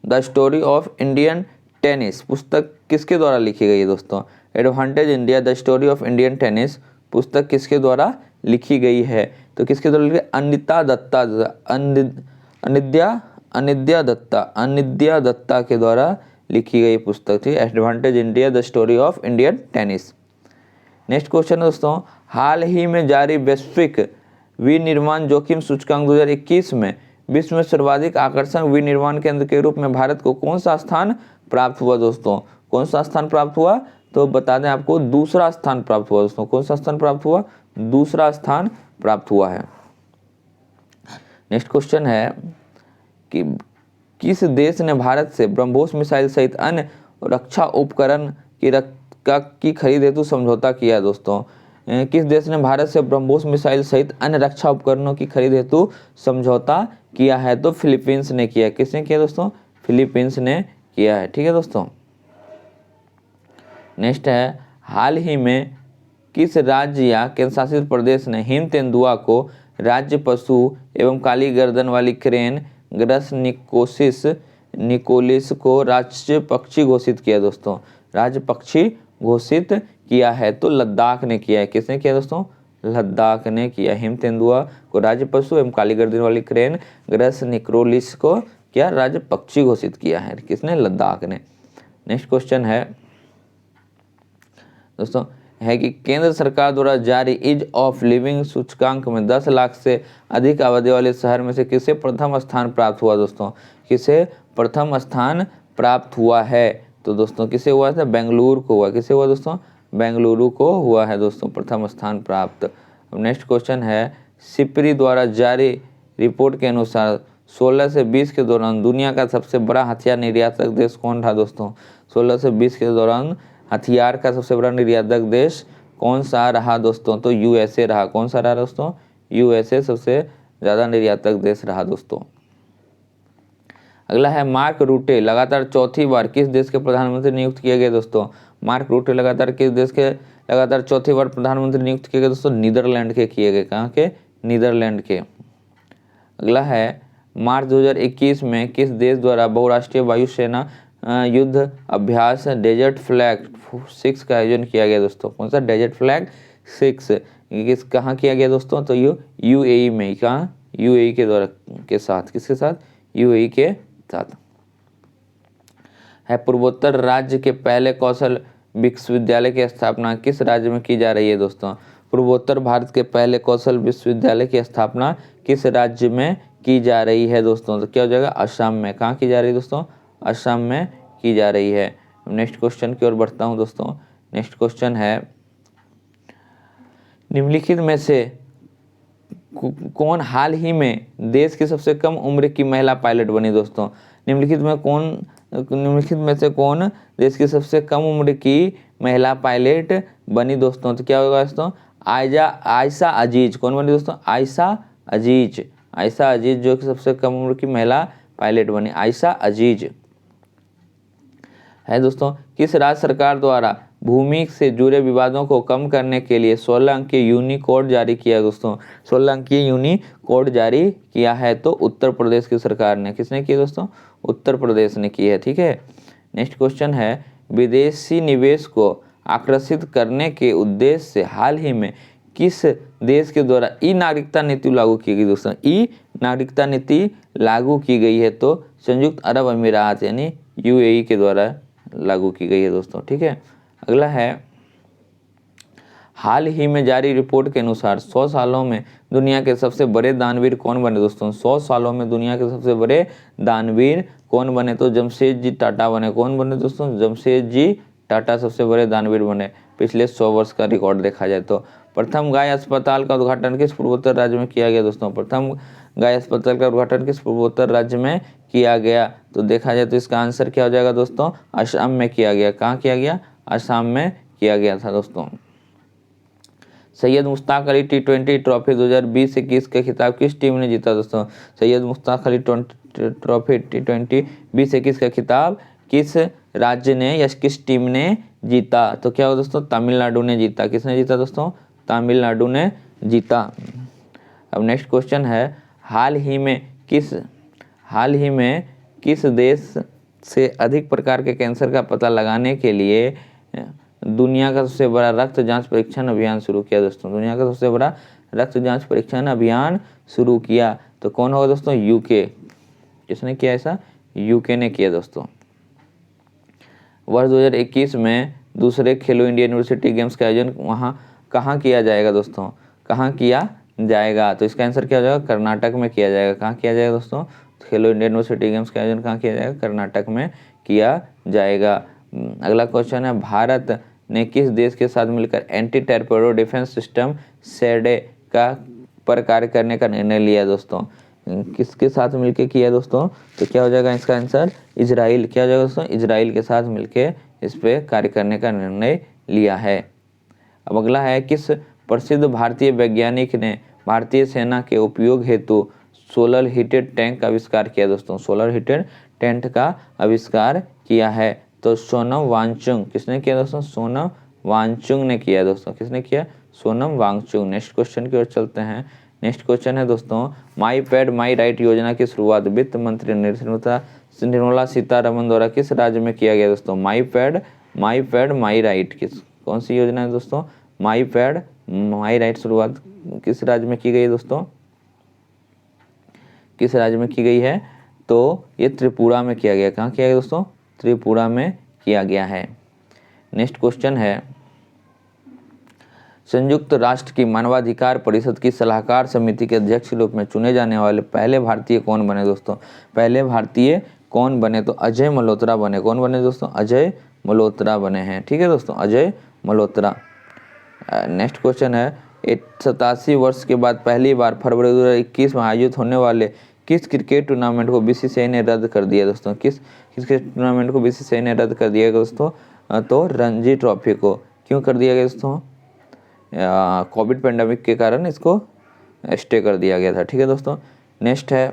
the story of Indian tennis पुस्तक किसके द्वारा लिखी गई है दोस्तों? Advantage India the story of Indian tennis पुस्तक किसके द्वारा लिखी गई है? तो किसके द्वारा लिखी? अनिता दत्ता, अनिद्या दत्ता के द्वारा लिखी गई पुस्तक थी advantage India the story of Indian tennis. Next question है दोस्तों, हाल ही में जारी वैश्विक विनिर्माण जोखिम सूचकांक 2021 में विश्व में सर्वाधिक आकर्षक विनिर्माण केंद्र के रूप में भारत को कौन सा स्थान प्राप्त हुआ दोस्तों? कौन सा स्थान प्राप्त हुआ? तो बता दें आपको, दूसरा स्थान प्राप्त हुआ दोस्तों। कौन सा स्थान प्राप्त हुआ? दूसरा स्थान प्राप्त हुआ है। नेक्स्ट क्वेश्चन है कि किस देश ने भारत से ब्रह्मोस मिसाइल सहित अन्य रक्षा उपकरण की खरीद हेतु समझौता किया है दोस्तों? किस देश ने भारत से ब्रह्मोस मिसाइल सहित अन्य रक्षा उपकरणों की खरीद हेतु समझौता किया है? तो फिलीपींस ने किया। किसने किया दोस्तों? फिलीपींस ने किया है। ठीक है दोस्तों। नेक्स्ट है, हाल ही में किस राज्य या केंद्र शासित प्रदेश ने हिम तेंदुआ को राज्य पशु एवं काली गर्दन वाली क्रेन ग्रस निकोलिस को राज्य पक्षी घोषित किया दोस्तों? राज्य पक्षी घोषित किया है तो लद्दाख ने किया है। किसने किया दोस्तों? लद्दाख ने किया। हिम तेंदुआ को राज्य पशु एवं काली गर्दन वाली क्रेन ग्रस निकोलिस को क्या राज्य पक्षी घोषित किया है? किसने? लद्दाख ने। नेक्स्ट क्वेश्चन है दोस्तों, है कि केंद्र सरकार द्वारा जारी ईज ऑफ लिविंग सूचकांक में 10 लाख से अधिक आबादी वाले शहर में से किसे प्रथम स्थान प्राप्त हुआ दोस्तों? किसे प्रथम स्थान प्राप्त हुआ है? तो दोस्तों किसे हुआ था? बेंगलुरु को हुआ। किसे हुआ दोस्तों? बेंगलुरु को हुआ है दोस्तों प्रथम स्थान प्राप्त। अब नेक्स्ट क्वेश्चन है, सिप्री द्वारा जारी रिपोर्ट के अनुसार 16 से 20 के दौरान दुनिया का सबसे बड़ा हथियार निर्यातक देश कौन था दोस्तों? 16 से 20 के दौरान हथियार का सबसे बड़ा निर्यातक देश कौन सा रहा दोस्तों? तो यूएसए रहा। कौन सा रहा दोस्तों? यूएसए सबसे ज़्यादा निर्यातक देश रहा दोस्तों। अगला है, मार्क रूटे लगातार चौथी बार किस देश के प्रधानमंत्री नियुक्त किए गए दोस्तों? मार्क रूटे लगातार किस देश के लगातार चौथी बार प्रधानमंत्री नियुक्त किए गए दोस्तों? नीदरलैंड के किए गए। कहाँ के? नीदरलैंड के। अगला है, मार्च 2021 में किस देश द्वारा बहुराष्ट्रीय वायुसेना युद्ध अभ्यास डेजर्ट फ्लैग 6 का आयोजन किया गया दोस्तों? कौन सा? डेजर्ट फ्लैग 6 कहाँ किया गया दोस्तों? तो यूएई में। कहाँ? यूएई के द्वारा के साथ। किसके साथ? यूएई के साथ। है, पूर्वोत्तर राज्य के पहले कौशल विश्वविद्यालय की स्थापना किस राज्य में की जा रही है दोस्तों? पूर्वोत्तर भारत के पहले कौशल विश्वविद्यालय की स्थापना किस राज्य में की जा रही है दोस्तों? तो क्या हो जाएगा? असम में। कहाँ की जा रही है दोस्तों? असम में की जा रही है। नेक्स्ट क्वेश्चन की ओर बढ़ता हूं दोस्तों। नेक्स्ट क्वेश्चन है निम्नलिखित में से कौन हाल ही में देश की सबसे कम उम्र की महिला पायलट बनी दोस्तों? निम्नलिखित में से कौन देश की सबसे कम उम्र की महिला पायलट बनी दोस्तों? तो क्या होगा दोस्तों? आयशा अजीज। कौन बनी दोस्तों? आयशा अजीज जो कि सबसे कम उम्र की महिला पायलट बनी, आयशा अजीज है दोस्तों। किस राज्य सरकार द्वारा भूमि से जुड़े विवादों को कम करने के लिए 16 अंकीय यूनिकोड जारी किया दोस्तों? 16 अंकीय यूनिकोड जारी किया है तो उत्तर प्रदेश की सरकार ने। किसने किया दोस्तों? उत्तर प्रदेश ने की है। ठीक है, नेक्स्ट क्वेश्चन है, विदेशी निवेश को आकर्षित करने के उद्देश्य से हाल ही में किस देश के द्वारा ई नागरिकता नीति लागू की गई दोस्तों? ई नागरिकता नीति लागू की गई है तो संयुक्त अरब अमीरात यानी यूएई के द्वारा लागू की गई है दोस्तों। ठीक है, अगला है, हाल ही में जारी रिपोर्ट के अनुसार 100 सालों में दुनिया के सबसे बड़े दानवीर कौन बने दोस्तों? 100 सालों में दुनिया के सबसे बड़े दानवीर कौन बने? तो जमशेदजी टाटा बने। कौन बने दोस्तों? जमशेदजी टाटा सबसे बड़े दानवीर बने पिछले 100 वर्ष का रिकॉर्ड देखा जाए तो। प्रथम गाय अस्पताल का उद्घाटन किस पूर्वोत्तर राज्य में किया गया दोस्तों? प्रथम गाय अस्पताल का उद्घाटन किस पूर्वोत्तर राज्य में किया गया? तो देखा जाए तो इसका आंसर क्या हो जाएगा दोस्तों? असम में किया गया। कहाँ किया गया? असम में किया गया था दोस्तों। सैयद मुश्ताक अली T20 ट्रॉफी 2020-21 का खिताब किस टीम ने जीता दोस्तों? सैयद मुश्ताक अली ट्रॉफी T20 2021 का खिताब किस राज्य ने या किस टीम ने जीता? तो क्या हो दोस्तों? तमिलनाडु ने जीता। किसने जीता दोस्तों? तमिलनाडु ने जीता। अब नेक्स्ट क्वेश्चन है, हाल ही में किस देश से अधिक प्रकार के कैंसर का पता लगाने के लिए दुनिया का सबसे बड़ा रक्त जांच परीक्षण अभियान शुरू किया दोस्तों? दुनिया का सबसे बड़ा रक्त जांच परीक्षण अभियान शुरू किया तो कौन होगा दोस्तों? यूके। किसने किया ऐसा? यूके ने किया दोस्तों। वर्ष 2021 में दूसरे खेलो इंडिया यूनिवर्सिटी गेम्स का आयोजन वहाँ कहाँ किया जाएगा दोस्तों? कहाँ किया जाएगा? तो इसका आंसर क्या हो जाएगा? कर्नाटक में किया जाएगा। कहाँ किया जाएगा दोस्तों? खेलो इंडिया यूनिवर्सिटी गेम्स का आयोजन कहाँ किया जाएगा? कर्नाटक में किया जाएगा। अगला क्वेश्चन है, भारत ने किस देश के साथ मिलकर anti torpedo defence system SEDE का पर कार्य करने का निर्णय लिया दोस्तों? किसके साथ मिलकर किया दोस्तों? तो क्या हो जाएगा इसका आंसर? इजराइल। क्या हो जाएगा दोस्तों? इजराइल के साथ मिलकर इस पे कार्य करने का निर्णय लिया है। अब अगला है, किस प्रसिद्ध भारतीय वैज्ञानिक ने भारतीय सेना के उपयोग हेतु सोलर हीटेड टैंक का आविष्कार किया दोस्तों? सोलर हीटेड टैंक का आविष्कार किया है तो सोनम वांगचुक। किसने किया दोस्तों? सोनम वांगचुक ने किया दोस्तों। किसने किया? सोनम वांगचुक। नेक्स्ट क्वेश्चन की ओर चलते हैं। नेक्स्ट क्वेश्चन है दोस्तों, माई पैड माई राइट योजना की शुरुआत वित्त मंत्री निर्मला सीतारमन द्वारा किस राज्य में किया गया दोस्तों? माई पैड माई राइट कौन सी योजना है दोस्तों? माई पैड माई राइट शुरुआत किस राज्य में की गई है दोस्तों? किस राज्य में की गई है? तो ये त्रिपुरा में किया गया। कहाँ किया गया दोस्तों? त्रिपुरा में किया गया है। नेक्स्ट क्वेश्चन है, संयुक्त राष्ट्र की मानवाधिकार परिषद की सलाहकार समिति के अध्यक्ष के रूप में चुने जाने वाले पहले भारतीय कौन बने दोस्तों? पहले भारतीय कौन बने? तो अजय मल्होत्रा बने। कौन बने दोस्तों? अजय मल्होत्रा बने हैं। ठीक है दोस्तों, अजय मल्होत्रा। नेक्स्ट क्वेश्चन है, 87 वर्ष के बाद पहली बार फरवरी 2021 में आयोजित होने वाले किस क्रिकेट टूर्नामेंट को बीसीसीआई ने रद्द कर दिया दोस्तों? किस टूर्नामेंट को बीसीसीआई ने रद्द कर दिया दोस्तों? तो रणजी ट्रॉफी को। क्यों कर दिया गया दोस्तों? कोविड पेंडेमिक के कारण इसको स्टे कर दिया गया था। ठीक है दोस्तों। नेक्स्ट है,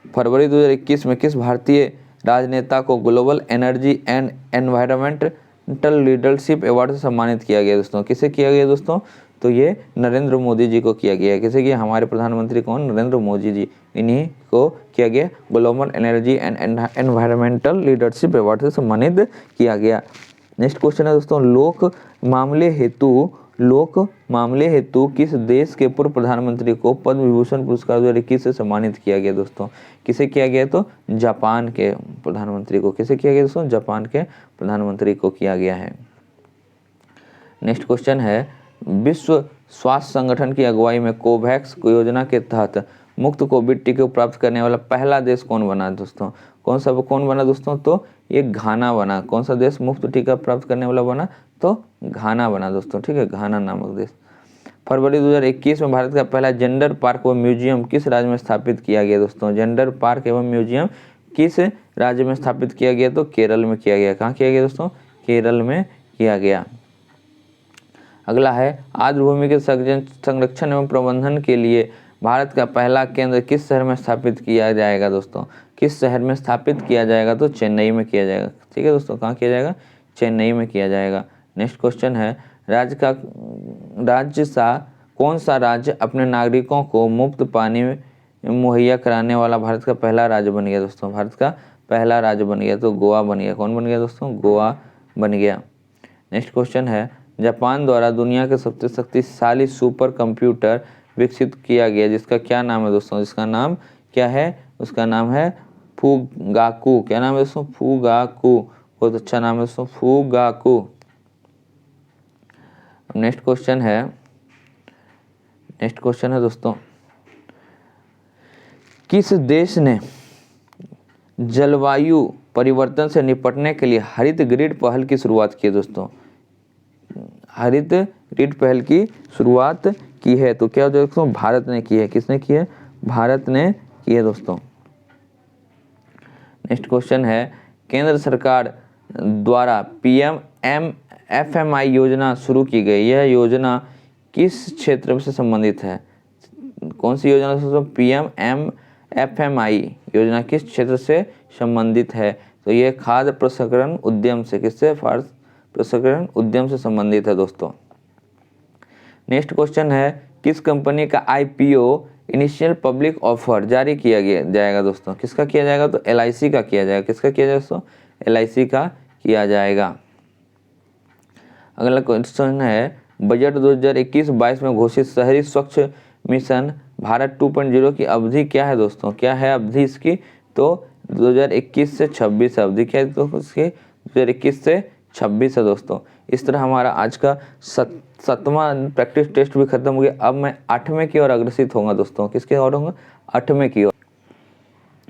फरवरी 2021 में किस भारतीय राजनेता को global energy and environmental leadership award से सम्मानित किया गया दोस्तों? किसे किया गया दोस्तों? तो ये नरेंद्र मोदी जी को किया गया। किसे किया? हमारे प्रधानमंत्री कौन? नरेंद्र मोदी जी, इन्हीं को किया गया। Global energy and environmental leadership award से सम्मानित किया गया। नेक्स्ट क्वेश्चन है दोस्तों, लोक मामले हेतु किस देश के पूर्व प्रधानमंत्री को पद्म विभूषण पुरस्कार 2021 से सम्मानित किया गया दोस्तों? किसे किया गया? तो जापान के प्रधानमंत्री को। किसे किया गया दोस्तों? जापान के प्रधानमंत्री को किया गया है। नेक्स्ट क्वेश्चन है, विश्व स्वास्थ्य संगठन की अगुवाई में कोवैक्स योजना के तहत मुफ्त कोविड टीके प्राप्त करने वाला पहला देश कौन बना दोस्तों? कौन बना दोस्तों? तो ये घाना बना। कौन सा देश मुफ्त टीका प्राप्त करने वाला बना? तो घाना बना दोस्तों। ठीक है, घाना नामक देश। फरवरी 2021 में भारत का पहला जेंडर पार्क व म्यूजियम किस राज्य में स्थापित किया गया दोस्तों? जेंडर पार्क एवं म्यूजियम किस राज्य में स्थापित किया गया? तो केरल में किया गया। कहाँ किया गया दोस्तों? केरल में किया गया। अगला है आर्द्र भूमि के संरक्षण एवं प्रबंधन के लिए भारत का पहला केंद्र किस शहर में स्थापित किया जाएगा दोस्तों? किस शहर में स्थापित किया जाएगा? तो चेन्नई में किया जाएगा। ठीक है दोस्तों, कहाँ किया जाएगा? चेन्नई में किया जाएगा। नेक्स्ट क्वेश्चन है कौन सा राज्य अपने नागरिकों को मुफ्त पानी मुहैया कराने वाला भारत का पहला राज्य बन गया दोस्तों? भारत का पहला राज्य बन गया तो गोवा बन गया। कौन बन गया दोस्तों? गोवा बन गया। नेक्स्ट क्वेश्चन है जापान द्वारा दुनिया के सबसे शक्तिशाली सुपर कंप्यूटर विकसित किया गया जिसका क्या नाम है दोस्तों? जिसका नाम क्या है? उसका नाम है फुगाकू। क्या नाम है दोस्तों? फुगाकू। बहुत अच्छा नाम है दोस्तों, फुगाकू। नेक्स्ट क्वेश्चन है दोस्तों किस देश ने जलवायु परिवर्तन से निपटने के लिए हरित ग्रिड पहल की शुरुआत की है दोस्तों? हरित ग्रिड पहल की शुरुआत की है तो क्या दोस्तों? भारत ने की है। किसने की है? भारत ने की है दोस्तों। नेक्स्ट क्वेश्चन है केंद्र सरकार द्वारा PMFMI योजना शुरू की गई। यह योजना किस क्षेत्र से संबंधित है? कौन सी योजना दोस्तों? PMFMI योजना किस क्षेत्र से संबंधित है? तो ये खाद्य प्रसंस्करण उद्यम से, किससे? प्रसंस्करण उद्यम से संबंधित है दोस्तों। नेक्स्ट क्वेश्चन है किस कंपनी का IPO इनिशियल पब्लिक ऑफर जारी किया जाएगा दोस्तों? किसका किया जाएगा? तो LIC का किया जाएगा। किसका किया जाएगा दोस्तों? LIC का किया जाएगा। अगला क्वेश्चन है बजट 2021-22 में घोषित शहरी स्वच्छ मिशन भारत 2.0 की अवधि क्या है दोस्तों? क्या है अवधि इसकी? तो 2021 से 26 अवधि क्या है तो उसकी? 2021 से 26 है दोस्तों। इस तरह हमारा आज का 7वां प्रैक्टिस टेस्ट भी खत्म हो गया। अब मैं 8वें की ओर अग्रसित होऊंगा दोस्तों। किसके ओर होऊंगा? 8वें की ओर।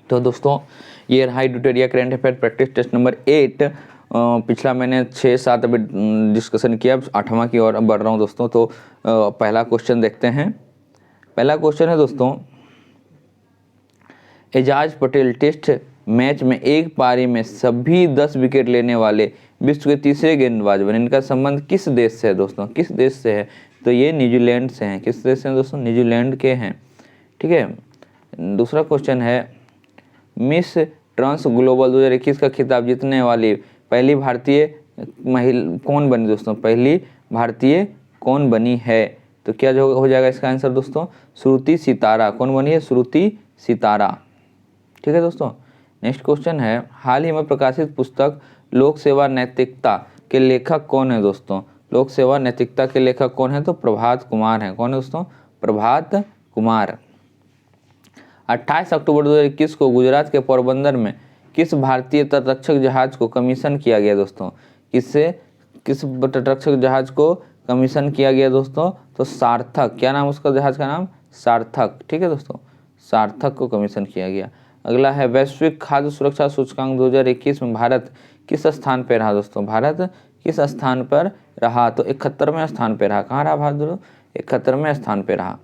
तो दोस्तों ये रहा tutorial current affair practice test number 8। पिछला मैंने 6-7 अभी डिस्कशन किया, अब 8वां की ओर बढ़ रहा हूँ दोस्तों। तो पहला क्वेश्चन देखते हैं। पहला क्वेश्चन है दोस्तों एजाज पटेल टेस्ट मैच में एक पारी में सभी 10 विकेट लेने वाले विश्व के तीसरे गेंदबाज बने। इनका संबंध किस देश से है दोस्तों? किस देश से है? तो ये न्यूजीलैंड से हैं। किस देश से हैं दोस्तों? न्यूजीलैंड के हैं। ठीक है। दूसरा क्वेश्चन है मिस ट्रांस ग्लोबल 2021 का खिताब जीतने वाली पहली भारतीय महिला कौन बनी दोस्तों? पहली भारतीय कौन बनी है? तो क्या जो हो जाएगा इसका आंसर दोस्तों? श्रुति सितारा। कौन बनी है? श्रुति सितारा। ठीक है दोस्तों। नेक्स्ट क्वेश्चन है हाल ही में प्रकाशित पुस्तक लोक सेवा नैतिकता के लेखक कौन है दोस्तों? लोक सेवा नैतिकता के लेखक कौन है? तो प्रभात कुमार हैं। कौन है दोस्तों? प्रभात कुमार। 28 अक्टूबर 2021 को गुजरात के पोरबंदर में किस भारतीय तटरक्षक जहाज को कमीशन किया गया दोस्तों? किस तटरक्षक जहाज को कमीशन किया गया दोस्तों? तो सार्थक। क्या नाम उसका जहाज का नाम? सार्थक। ठीक है दोस्तों, सार्थक को कमीशन किया गया। अगला है वैश्विक खाद्य सुरक्षा सूचकांक 2021 में भारत किस स्थान पर रहा दोस्तों? भारत किस स्थान पर रहा? तो 71वें स्थान पर रहा। कहाँ रहा भारत? 71वें स्थान पर रहा।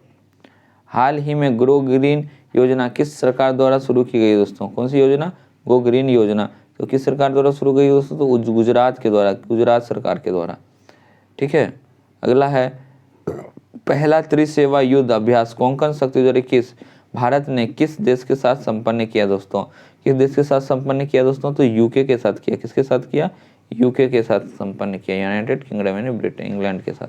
हाल ही में ग्रो ग्रीन योजना किस सरकार द्वारा शुरू की गई दोस्तों? कौन सी योजना? गो ग्रीन योजना। तो किस सरकार द्वारा शुरू की गई दोस्तों? तो गुजरात के द्वारा, गुजरात सरकार के द्वारा। ठीक है। अगला है पहला त्रिसेवा युद्ध अभ्यास कोंकण शक्ति 2021 भारत ने किस देश के साथ संपन्न किया दोस्तों? किस देश के साथ संपन्न किया दोस्तों? तो यूके के साथ किया। किसके साथ किया? यूके के साथ संपन्न किया, यूनाइटेड किंगडम यानी ब्रिटेन, इंग्लैंड के साथ।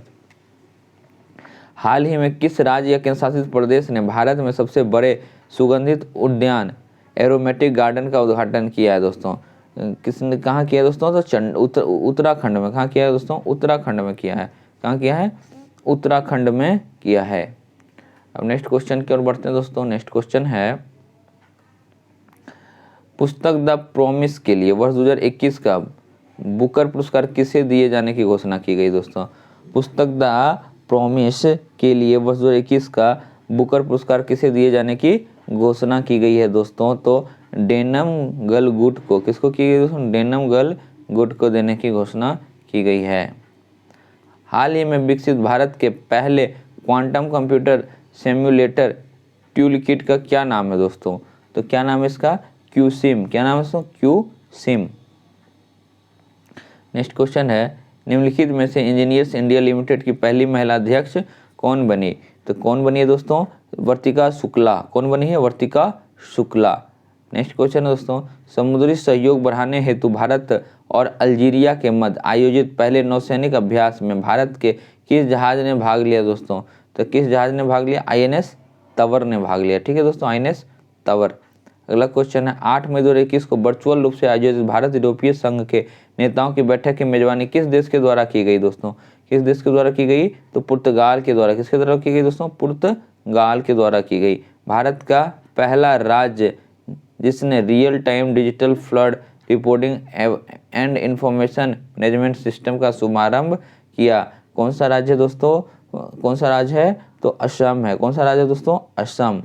हाल ही में किस राज्य या केंद्र शासित प्रदेश ने भारत में सबसे बड़े सुगंधित उद्यान एरोमेटिक गार्डन का उद्घाटन किया है दोस्तों? किसने, कहाँ किया दोस्तों? तो उत्तराखंड में। कहाँ किया है दोस्तों? उत्तराखंड में किया है। कहाँ किया है? उत्तराखंड में किया है। अब नेक्स्ट क्वेश्चन की ओर बढ़ते हैं दोस्तों। नेक्स्ट क्वेश्चन है पुस्तक द प्रॉमिस के लिए वर्ष 2021 का बुकर पुरस्कार किसे दिए जाने की घोषणा की गई दोस्तों? पुस्तक द प्रॉमिस के लिए वर्ष 2021 का बुकर पुरस्कार किसे दिए जाने की घोषणा की गई है दोस्तों? तो डेनम गलगुट को। किसको की गई दोस्तों? डेनम गलगुट को देने की घोषणा की गई है। हाल ही में विकसित भारत के पहले quantum computer simulator tool kit का क्या नाम है दोस्तों? तो क्या नाम है इसका? क्यूसिम। क्या नाम है दोस्तों? क्यूसिम। नेक्स्ट क्वेश्चन है, निम्नलिखित में से इंजीनियर्स इंडिया लिमिटेड की पहली महिला अध्यक्ष कौन बनी? तो कौन बनी है दोस्तों? वर्तिका शुक्ला। कौन बनी है? वर्तिका शुक्ला। नेक्स्ट क्वेश्चन है दोस्तों, समुद्री सहयोग बढ़ाने हेतु भारत और अल्जीरिया के मध्य आयोजित पहले नौसैनिक अभ्यास में भारत के किस जहाज ने भाग लिया दोस्तों? तो किस जहाज ने भाग लिया? INS तवर ने भाग लिया। ठीक है दोस्तों, INS तवर। अगला क्वेश्चन है, 8 मई 2021 को वर्चुअल रूप से आयोजित भारत यूरोपीय संघ के नेताओं की बैठक की मेजबानी किस देश के द्वारा की गई दोस्तों? किस देश के द्वारा की गई? तो पुर्तगाल के द्वारा। किसके द्वारा की गई दोस्तों? पुर्तगाल के द्वारा की गई। भारत का पहला राज्य जिसने real time digital flood reporting and information management system का शुभारंभ किया, कौन सा राज्य है दोस्तों? कौन सा राज्य है? तो असम है। कौन सा राज्य है दोस्तों? असम।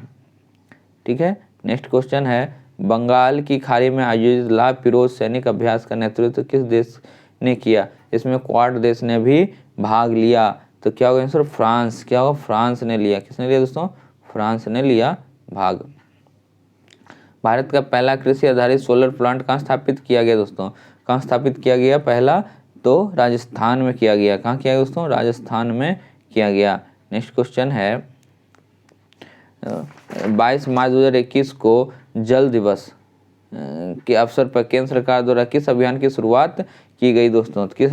ठीक है। नेक्स्ट क्वेश्चन है, बंगाल की खाड़ी में आयोजित ला पिरोज सैनिक अभ्यास का नेतृत्व किस देश ने किया? इसमें क्वाड देश ने भी भाग लिया। तो क्या होगा आंसर? फ्रांस। क्या होगा? फ्रांस ने लिया। किसने लिया दोस्तों? फ्रांस ने लिया भाग। भारत का पहला कृषि आधारित सोलर प्लांट कहाँ स्थापित किया गया दोस्तों? कहाँ स्थापित किया गया? पहला तो राजस्थान में किया गया। कहाँ किया गया दोस्तों? राजस्थान में किया गया। नेक्स्ट क्वेश्चन है, 22 मार्च 2021 को जल दिवस के अवसर पर केंद्र सरकार द्वारा किस अभियान की शुरुआत की गई दोस्तों? किस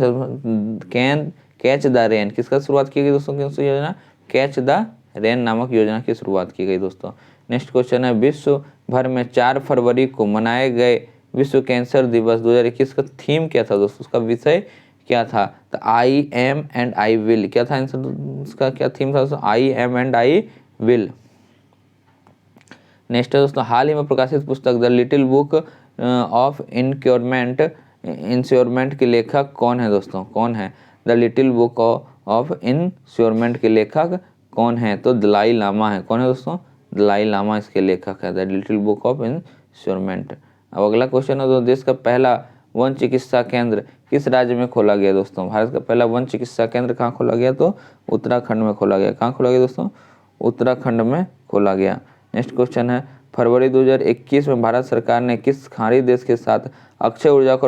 कैच द रेन, किसका शुरुआत की गई दोस्तों? किस योजना? कैच द रेन नामक योजना की शुरुआत की गई दोस्तों। नेक्स्ट क्वेश्चन है, विश्व भर में 4 फरवरी को मनाए गए विश्व कैंसर दिवस 2021 का थीम क्या था दोस्तों? उसका विषय क्या था? तो I am and I will. क्या था आंसर? उसका क्या थीम था दोस्तों? I am and I will. Next है दोस्तों, हाल ही में प्रकाशित पुस्तक द लिटिल बुक ऑफ इंश्योरमेंट के लेखक कौन है दोस्तों? कौन है? द लिटिल बुक ऑफ इंश्योरमेंट के लेखक कौन है? तो दलाई लामा है। कौन है दोस्तों? दलाई लामा इसके लेखक है, द लिटिल बुक ऑफ इंश्योरमेंट। अब अगला क्वेश्चन है, तो देश का पहला वन चिकित्सा केंद्र किस राज्य में खोला गया दोस्तों? भारत का पहला वन चिकित्सा केंद्र कहाँ खोला गया? तो उत्तराखंड में खोला गया। कहाँ खोला गया दोस्तों? उत्तराखंड में खोला गया। नेक्स्ट क्वेश्चन है, फरवरी 2021 में भारत सरकार ने किस खाड़ी देश के साथ अक्षय ऊर्जा को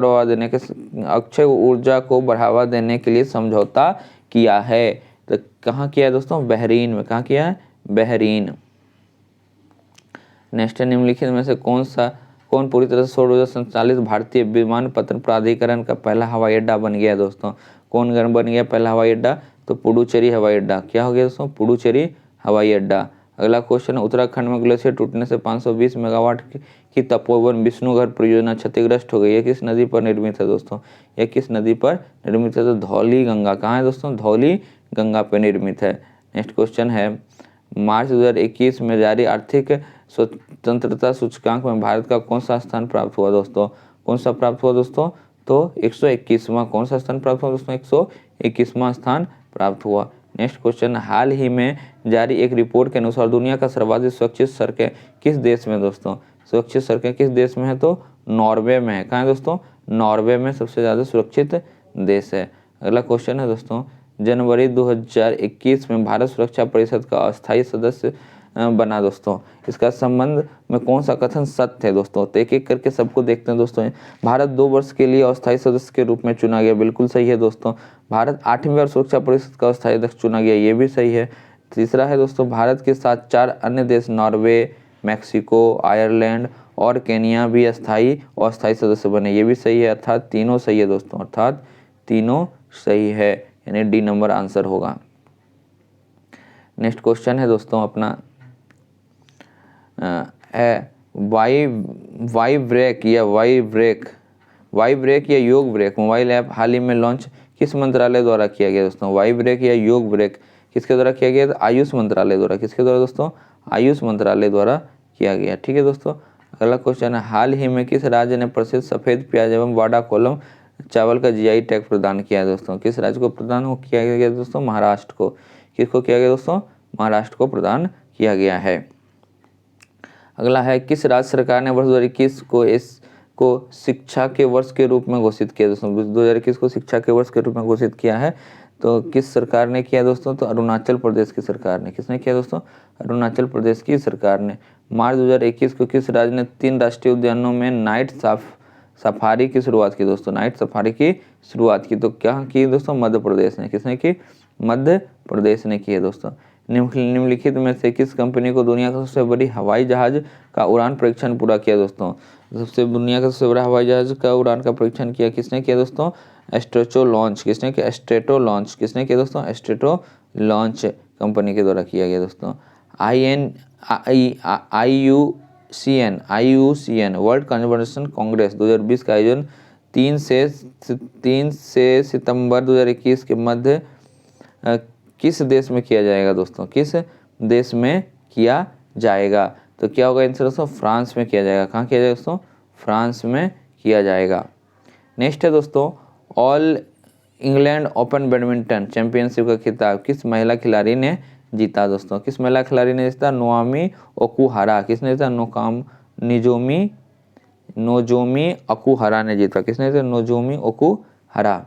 बढ़ावा देने के लिए समझौता किया है? तो कहाँ किया है दोस्तों? बहरीन में। कहाँ किया है? बहरीन। नेक्स्ट है, निम्नलिखित में से कौन पूरी तरह से सौर ऊर्जा संचालित भारतीय विमानपत्तन प्राधिकरण का पहला हवाई अड्डा बन गया दोस्तों? कौन बन गया पहला हवाई अड्डा? तो पुडुचेरी हवाई अड्डा। क्या हो गया दोस्तों? पुडुचेरी हवाई अड्डा। अगला क्वेश्चन है, उत्तराखंड में ग्लेशियर टूटने से 520 मेगावाट की तपोवन विष्णुघर परियोजना क्षतिग्रस्त हो गई है। किस नदी पर निर्मित है दोस्तों? यह किस नदी पर निर्मित है? तो धौली गंगा। कहाँ है दोस्तों? धौली गंगा पर निर्मित है। नेक्स्ट क्वेश्चन है, मार्च 2021 में जारी आर्थिक स्वतंत्रता सूचकांक में भारत का कौन सा स्थान प्राप्त हुआ दोस्तों? कौन सा प्राप्त हुआ दोस्तों? तो 121वां। कौन सा स्थान प्राप्त हुआ दोस्तों? 121वां स्थान प्राप्त हुआ। नेक्स्ट क्वेश्चन, हाल ही में जारी एक रिपोर्ट के अनुसार दुनिया का सर्वाधिक सुरक्षित सड़कें किस देश में दोस्तों? सुरक्षित सड़कें किस देश में है? तो नॉर्वे में है। कहाँ है दोस्तों? नॉर्वे में सबसे ज़्यादा सुरक्षित देश है। अगला क्वेश्चन है दोस्तों, जनवरी 2021 में भारत सुरक्षा परिषद का अस्थायी सदस्य बना दोस्तों। इसका संबंध में कौन सा कथन सत्य है दोस्तों? तो एक एक करके सबको देखते हैं दोस्तों। भारत 2 वर्ष के लिए अस्थायी सदस्य के रूप में चुना गया, बिल्कुल सही है दोस्तों। भारत 8वीं बार सुरक्षा परिषद का अस्थायी अध्यक्ष चुना गया, ये भी सही है। तीसरा है दोस्तों, भारत के साथ 4 अन्य देश नॉर्वे, मैक्सिको, आयरलैंड और केनिया भी अस्थायी और अस्थायी सदस्य बने, ये भी सही है। अर्थात तीनों सही है दोस्तों, अर्थात तीनों सही है, यानी डी नंबर आंसर होगा। नेक्स्ट क्वेश्चन है दोस्तों अपना वाई ब्रेक या योग ब्रेक मोबाइल ऐप हाल ही में लॉन्च किस मंत्रालय द्वारा किया गया दोस्तों? वाई ब्रेक या योग ब्रेक किसके द्वारा किया गया? आयुष मंत्रालय द्वारा। किसके द्वारा दोस्तों? आयुष मंत्रालय द्वारा किया गया। ठीक है दोस्तों। अगला क्वेश्चन है, हाल ही में किस राज्य ने प्रसिद्ध सफ़ेद प्याज एवं वाडा कोलम चावल का GI टैग प्रदान किया है दोस्तों? किस राज्य को प्रदान किया गया दोस्तों? महाराष्ट्र को। किसको किया गया दोस्तों? महाराष्ट्र को प्रदान किया गया है। अगला है, किस राज्य सरकार ने वर्ष 2021 को शिक्षा के वर्ष के रूप में घोषित किया दोस्तों? 2021 को शिक्षा के वर्ष के रूप में घोषित किया है तो किस सरकार ने किया दोस्तों? तो अरुणाचल प्रदेश की सरकार ने। किसने किया दोस्तों? अरुणाचल प्रदेश की सरकार ने। मार्च 2021 को किस राज्य ने 3 राष्ट्रीय उद्यानों में नाइट सफारी की शुरुआत की दोस्तों? नाइट सफारी की शुरुआत की। तो क्या की दोस्तों? मध्य प्रदेश ने। किसने की? मध्य प्रदेश ने की है दोस्तों। निम्नलिखित में से किस कंपनी को दुनिया का सबसे बड़ी हवाई जहाज का उड़ान परीक्षण पूरा किया दोस्तों? दुनिया का सबसे बड़ा हवाई जहाज का उड़ान का परीक्षण किया किसने किया दोस्तों? एस्ट्रेटो लॉन्च। किसने किया? एस्ट्रेटो लॉन्च। किसने किया दोस्तों? एस्ट्रेटो लॉन्च कंपनी के द्वारा किया गया दोस्तों। IUCN वर्ल्ड कन्जर्वेशन कांग्रेस 2020 का आयोजन 3 से सितंबर 2021 के मध्य किस देश में किया जाएगा दोस्तों? किस देश में किया जाएगा? तो क्या होगा आंसर दोस्तों? फ्रांस में किया जाएगा। कहाँ किया जाएगा दोस्तों? फ्रांस में किया जाएगा। नेक्स्ट है दोस्तों, all England open badminton championship का खिताब किस महिला खिलाड़ी ने जीता दोस्तों? किस महिला खिलाड़ी ने जीता? नोआमी ओकुहारा। किसने जीता? नोजोमी ओकुहारा ने जीता। किसने जीता? Nozomi Okuhara.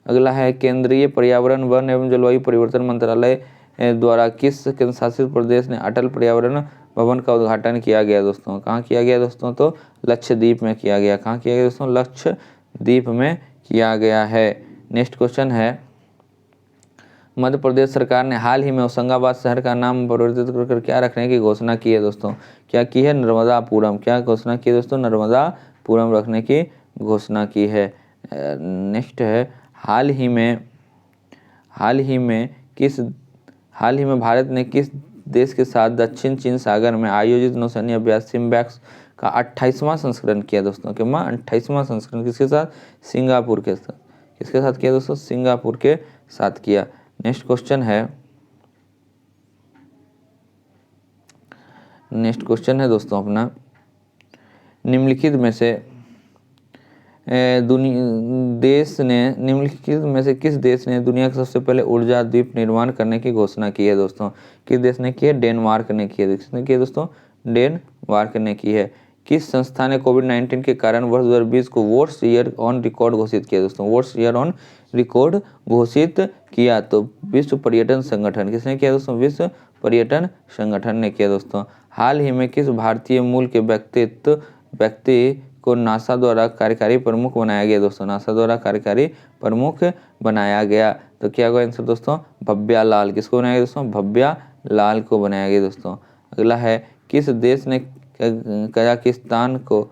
अगला है, केंद्रीय पर्यावरण वन एवं जलवायु परिवर्तन मंत्रालय द्वारा किस केंद्र शासित प्रदेश ने अटल पर्यावरण भवन का उद्घाटन किया गया दोस्तों? कहाँ किया गया दोस्तों? तो लक्षद्वीप में किया गया। कहाँ किया गया दोस्तों? लक्षद्वीप में किया गया है। नेक्स्ट क्वेश्चन है, मध्य प्रदेश सरकार ने हाल ही में होशंगाबाद शहर का नाम परिवर्तित कर क्या रखने की घोषणा की है दोस्तों? क्या की है? नर्मदापुरम। क्या घोषणा की है दोस्तों? नर्मदापुरम रखने की घोषणा की है। नेक्स्ट है, हाल ही में भारत ने किस देश के साथ दक्षिण चीन सागर में आयोजित नौसैन्य अभ्यास सिम्बैक्स का 28वां संस्करण किया दोस्तों? कि 28वां संस्करण किसके साथ? सिंगापुर के साथ। किसके साथ किया दोस्तों? सिंगापुर के साथ किया। नेक्स्ट क्वेश्चन दोस्तों अपना, निम्नलिखित में से किस देश ने दुनिया के सबसे पहले ऊर्जा द्वीप निर्माण करने की घोषणा की है दोस्तों? किस देश ने की है? डेनमार्क ने की है। किसने की है दोस्तों? डेनमार्क ने की है। किस संस्था ने कोविड-19 के कारण वर्ष 2020 को वर्स्ट ईयर ऑन रिकॉर्ड घोषित किया दोस्तों? वर्स्ट ईयर ऑन रिकॉर्ड घोषित किया। तो विश्व पर्यटन संगठन। किसने किया दोस्तों? विश्व पर्यटन संगठन ने किया दोस्तों। हाल ही में किस भारतीय मूल के व्यक्ति को नासा द्वारा कार्यकारी प्रमुख बनाया गया दोस्तों? नासा द्वारा कार्यकारी प्रमुख बनाया गया। तो क्या होगा आंसर दोस्तों? भव्या लाल। किसको बनाया गया दोस्तों? भव्या लाल को बनाया गया दोस्तों। अगला है, किस देश ने कजाकिस्तान को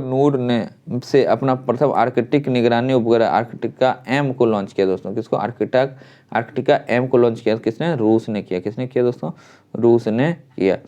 नूर ने से अपना प्रथम आर्कटिक निगरानी उपग्रह आर्कटिका M को लॉन्च किया दोस्तों? किसको? आर्कटिका M को लॉन्च किया। किसने? रूस ने किया। किसने किया दोस्तों? रूस ने किया।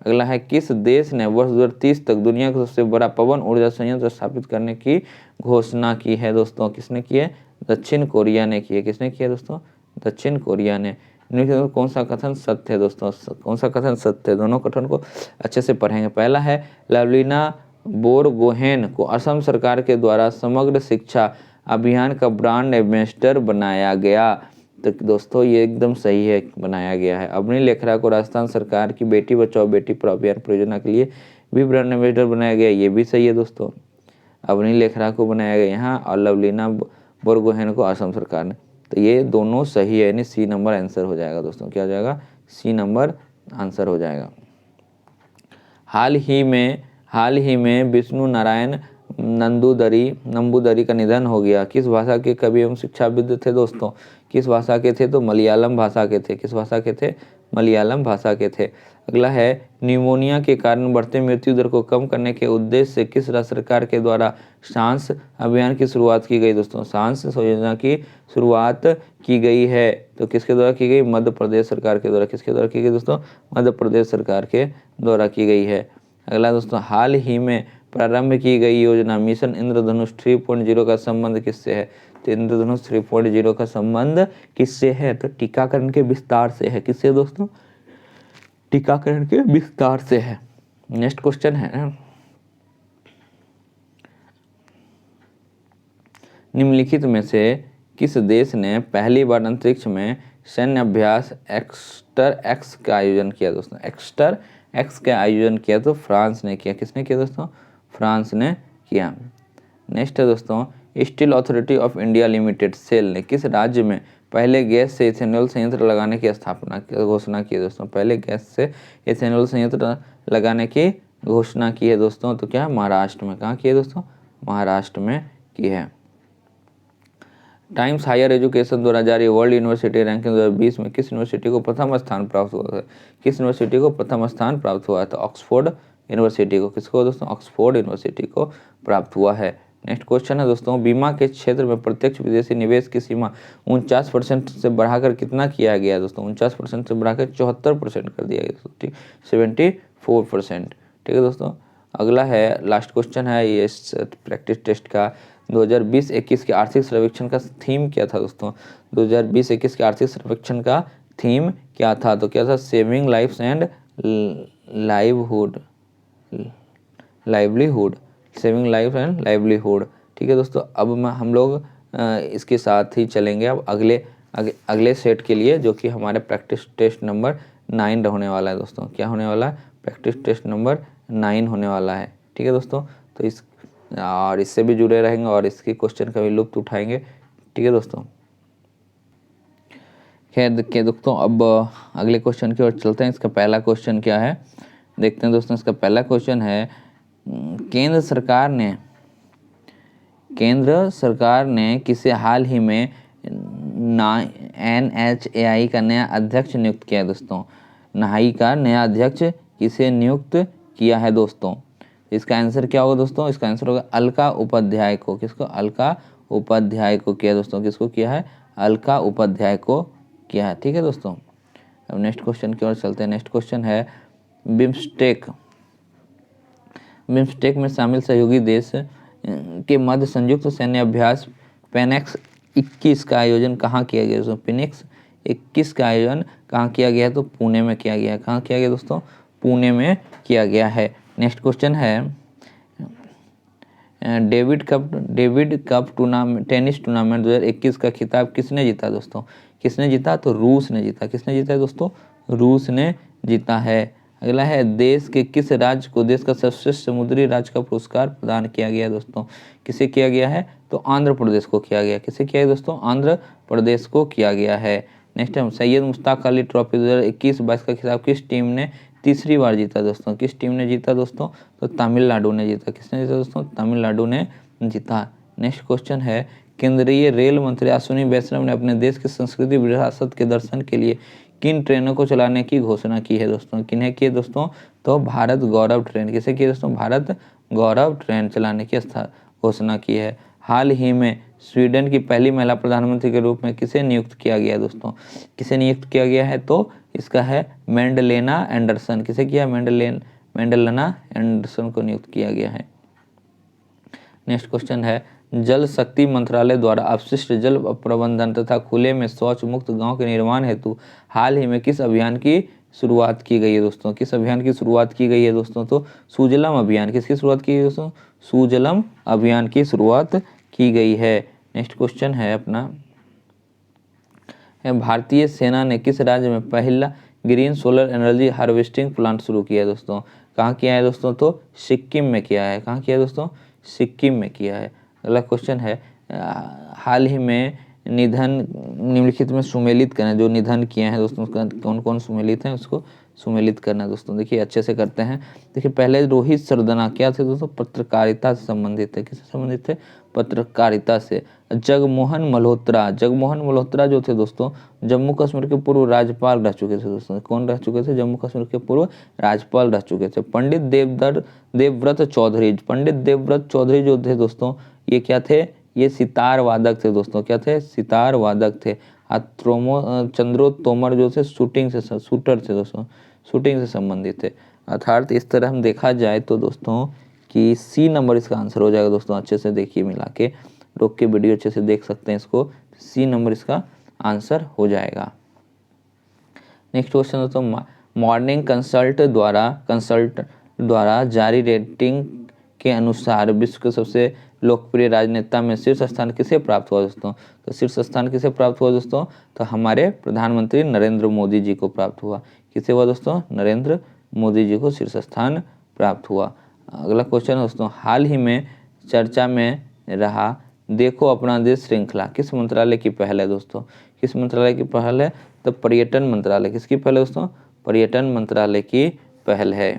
अगला है, किस देश ने वर्ष 2030 तक दुनिया का सबसे बड़ा पवन ऊर्जा संयंत्र स्थापित करने की घोषणा की है दोस्तों? किसने की है? दक्षिण कोरिया ने की है। किसने किया दोस्तों? दक्षिण कोरिया ने। कौन सा कथन सत्य है दोस्तों? कौन सा कथन सत्य है? दोनों कथन को अच्छे से पढ़ेंगे। पहला है, लवलीना बोरगोहेन को असम सरकार के द्वारा समग्र शिक्षा अभियान का ब्रांड एम्बेसडर बनाया गया। तो दोस्तों ये एकदम सही है, बनाया गया है। अवनी लेखरा को राजस्थान सरकार की बेटी बचाओ बेटी पढ़ाओ अभियान परियोजना के लिए भी ब्रांड एम्बेसडर बनाया गया। ये भी सही है दोस्तों। अवनी लेखरा को बनाया गया यहाँ और लवलीना बोरगोहेन को असम सरकार ने। तो ये दोनों सही है, यानी सी नंबर आंसर हो जाएगा दोस्तों। क्या हो जाएगा? सी नंबर आंसर हो जाएगा। हाल ही में विष्णु नारायण नंबूदरी का निधन हो गया। किस भाषा के कवि एवं शिक्षाविद थे दोस्तों? किस भाषा के थे? तो मलयालम भाषा के थे। किस भाषा के थे? मलयालम भाषा के थे। अगला है, निमोनिया के कारण बढ़ते मृत्यु दर को कम करने के उद्देश्य से किस राज्य सरकार के द्वारा सांस अभियान की शुरुआत की गई दोस्तों? सांस योजना की शुरुआत की गई है। तो किसके द्वारा की गई? मध्य प्रदेश सरकार के द्वारा। किसके द्वारा की गई दोस्तों? मध्य प्रदेश सरकार के द्वारा की गई है। अगला दोस्तों, हाल ही में प्रारंभ की गई योजना मिशन इंद्रधनुष 3.0 का संबंध किससे है? तो इंद्रधनुष 3.0 का संबंध किससे है? तो टीकाकरण के विस्तार से है। किससे दोस्तों? टीकाकरण के विस्तार से है। नेक्स्ट क्वेश्चन है, निम्नलिखित में से किस देश ने पहली बार अंतरिक्ष में सैन्य अभ्यास एक्स्टर एक्स का आयोजन किया दोस्तों? एक्स्टर एक्स का आयोजन किया। तो फ्रांस ने किया। किसने किया दोस्तों? फ्रांस ने किया। नेक्स्ट है दोस्तों, steel authority of India limited SAIL ने किस राज्य में पहले गैस से इथेनॉल संयंत्र लगाने की घोषणा की है दोस्तों? पहले गैस से इथेनॉल संयंत्र लगाने की घोषणा की है दोस्तों, तो क्या है? महाराष्ट्र में। कहाँ की है दोस्तों? महाराष्ट्र में की है। टाइम्स हायर एजुकेशन द्वारा जारी वर्ल्ड यूनिवर्सिटी रैंकिंग 2020 में किस यूनिवर्सिटी को प्रथम स्थान प्राप्त हुआ है? किस यूनिवर्सिटी को प्रथम स्थान प्राप्त हुआ है? तो ऑक्सफोर्ड यूनिवर्सिटी को। किसको दोस्तों? ऑक्सफोर्ड यूनिवर्सिटी को प्राप्त हुआ है। नेक्स्ट क्वेश्चन है दोस्तों, बीमा के क्षेत्र में प्रत्यक्ष विदेशी निवेश की सीमा 49% से बढ़ाकर कितना किया गया है दोस्तों? 49% से बढ़ाकर 74% कर दिया गया दोस्तों, ठीक, 74%। ठीक है दोस्तों। अगला है, लास्ट क्वेश्चन है ये प्रैक्टिस टेस्ट का। 2020-21 के आर्थिक सर्वेक्षण का थीम क्या था दोस्तों? 2020-21 के आर्थिक सर्वेक्षण का थीम क्या था? तो क्या था? Saving lifes and livelihood, saving life and livelihood. ठीक है दोस्तों। अब हम लोग इसके साथ ही चलेंगे अब अगले सेट के लिए, जो कि हमारे प्रैक्टिस टेस्ट नंबर 9 होने वाला है दोस्तों। क्या होने वाला है? प्रैक्टिस टेस्ट नंबर 9 होने वाला है। ठीक है दोस्तों। तो इससे भी जुड़े रहेंगे और इसके क्वेश्चन का भी लुत्फ उठाएंगे। ठीक है दोस्तों। खैर के दोस्तों, अब अगले क्वेश्चन की ओर चलते हैं। इसका पहला क्वेश्चन क्या है देखते हैं दोस्तों। इसका पहला क्वेश्चन है, केंद्र सरकार ने किसे हाल ही में NHAI का नया अध्यक्ष नियुक्त किया है दोस्तों? NHAI का नया अध्यक्ष किसे नियुक्त किया है दोस्तों? इसका आंसर क्या होगा दोस्तों? इसका आंसर होगा अलका उपाध्याय को। किसको? अलका उपाध्याय को किया दोस्तों। किसको किया है? अलका उपाध्याय को किया है। ठीक है दोस्तों। अब नेक्स्ट क्वेश्चन की ओर चलते हैं। नेक्स्ट क्वेश्चन है, बिम्स्टेक में शामिल सहयोगी देश के मध्य संयुक्त सैन्य अभ्यास पेनेक्स 21 का आयोजन कहाँ किया गया दोस्तों? पेनेक्स 21 का आयोजन कहाँ किया गया है? तो पुणे में किया गया है। कहाँ किया गया दोस्तों? पुणे में किया गया है। नेक्स्ट क्वेश्चन है, डेविड कप टेनिस टूर्नामेंट 2021 का खिताब किसने जीता दोस्तों? किसने जीता? तो रूस ने जीता। किसने जीता है दोस्तों? रूस ने जीता है। अगला है, देश के किस राज्य को देश का सर्वश्रेष्ठ समुद्री राज्य का पुरस्कार प्रदान किया गया दोस्तों? किसे किया गया है? तो आंध्र प्रदेश को किया गया। किसे किया है दोस्तों? आंध्र प्रदेश को किया गया है। नेक्स्ट है, सैयद मुश्ताक अली ट्रॉफी 2021-22 का खिताब किस टीम ने तीसरी बार जीता दोस्तों? किस टीम ने जीता दोस्तों? तो तमिलनाडु ने जीता। किसने जीता दोस्तों? तमिलनाडु ने जीता। नेक्स्ट क्वेश्चन है, केंद्रीय रेल मंत्री अश्विनी वैष्णव ने अपने देश की संस्कृति विरासत के दर्शन के लिए किन ट्रेनों को चलाने की घोषणा की है दोस्तों? किन्हें की है दोस्तों? तो भारत गौरव ट्रेन। किसे की है दोस्तों? भारत गौरव ट्रेन चलाने की घोषणा की है। हाल ही में स्वीडन की पहली महिला प्रधानमंत्री के रूप में किसे नियुक्त किया गया दोस्तों? किसे नियुक्त किया गया है? तो इसका है मैंडलेना एंडरसन। किसे किया? मैंडलेना एंडरसन को नियुक्त किया गया है। नेक्स्ट क्वेश्चन है, जल शक्ति मंत्रालय द्वारा अपशिष्ट जल प्रबंधन तथा खुले में शौच मुक्त गांव के निर्माण हेतु हाल ही में किस अभियान की शुरुआत की गई है दोस्तों? किस अभियान की शुरुआत की गई है दोस्तों? तो सुजलम अभियान। किसकी शुरुआत की गई दोस्तों? सुजलम अभियान की शुरुआत की गई है। नेक्स्ट क्वेश्चन है अपना, भारतीय सेना ने किस राज्य में पहला green solar energy harvesting plant शुरू किया है दोस्तों? कहाँ किया है दोस्तों? तो सिक्किम में किया है। कहाँ किया है दोस्तों? सिक्किम में किया है। अगला क्वेश्चन है, हाल ही में निम्नलिखित में सुमेलित करना, जो निधन किए हैं दोस्तों उसका कौन कौन सुमेलित हैं उसको सुमेलित करना दोस्तों। देखिए अच्छे से करते हैं। देखिए पहले रोहित सरदना क्या थे दोस्तों? पत्रकारिता से संबंधित थे। किससे संबंधित थे? पत्रकारिता से। जगमोहन मल्होत्रा जो थे दोस्तों, जम्मू कश्मीर के पूर्व राज्यपाल रह चुके थे दोस्तों। कौन रह चुके थे? जम्मू कश्मीर के पूर्व राज्यपाल रह चुके थे। पंडित देवव्रत चौधरी जो थे दोस्तों, ये क्या थे? ये सितार वादक थे दोस्तों। क्या थे? सितार वादक थे। चंद्रो तोमर जो थे शूटर थे दोस्तों, शूटिंग से संबंधित थे। अर्थात इस तरह हम देखा जाए तो दोस्तों कि सी नंबर इसका आंसर हो जाएगा दोस्तों। अच्छे से देखिए, मिला के रोक के वीडियो अच्छे से देख सकते हैं इसको। सी नंबर इसका आंसर हो जाएगा। नेक्स्ट क्वेश्चन दोस्तों, मॉर्निंग कंसल्ट द्वारा जारी रेटिंग के अनुसार विश्व के सबसे लोकप्रिय राजनेता में शीर्ष स्थान किसे प्राप्त हुआ दोस्तों? तो शीर्ष स्थान किसे प्राप्त हुआ दोस्तों? तो हमारे प्रधानमंत्री नरेंद्र मोदी जी को प्राप्त हुआ। किसे हुआ दोस्तों? नरेंद्र मोदी जी को शीर्ष स्थान प्राप्त हुआ। अगला क्वेश्चन दोस्तों, हाल ही में चर्चा में रहा देखो अपना देश श्रृंखला किस मंत्रालय की पहल है दोस्तों? किस मंत्रालय की पहल है? तो पर्यटन मंत्रालय। किसकी पहल है दोस्तों? पर्यटन मंत्रालय की पहल है।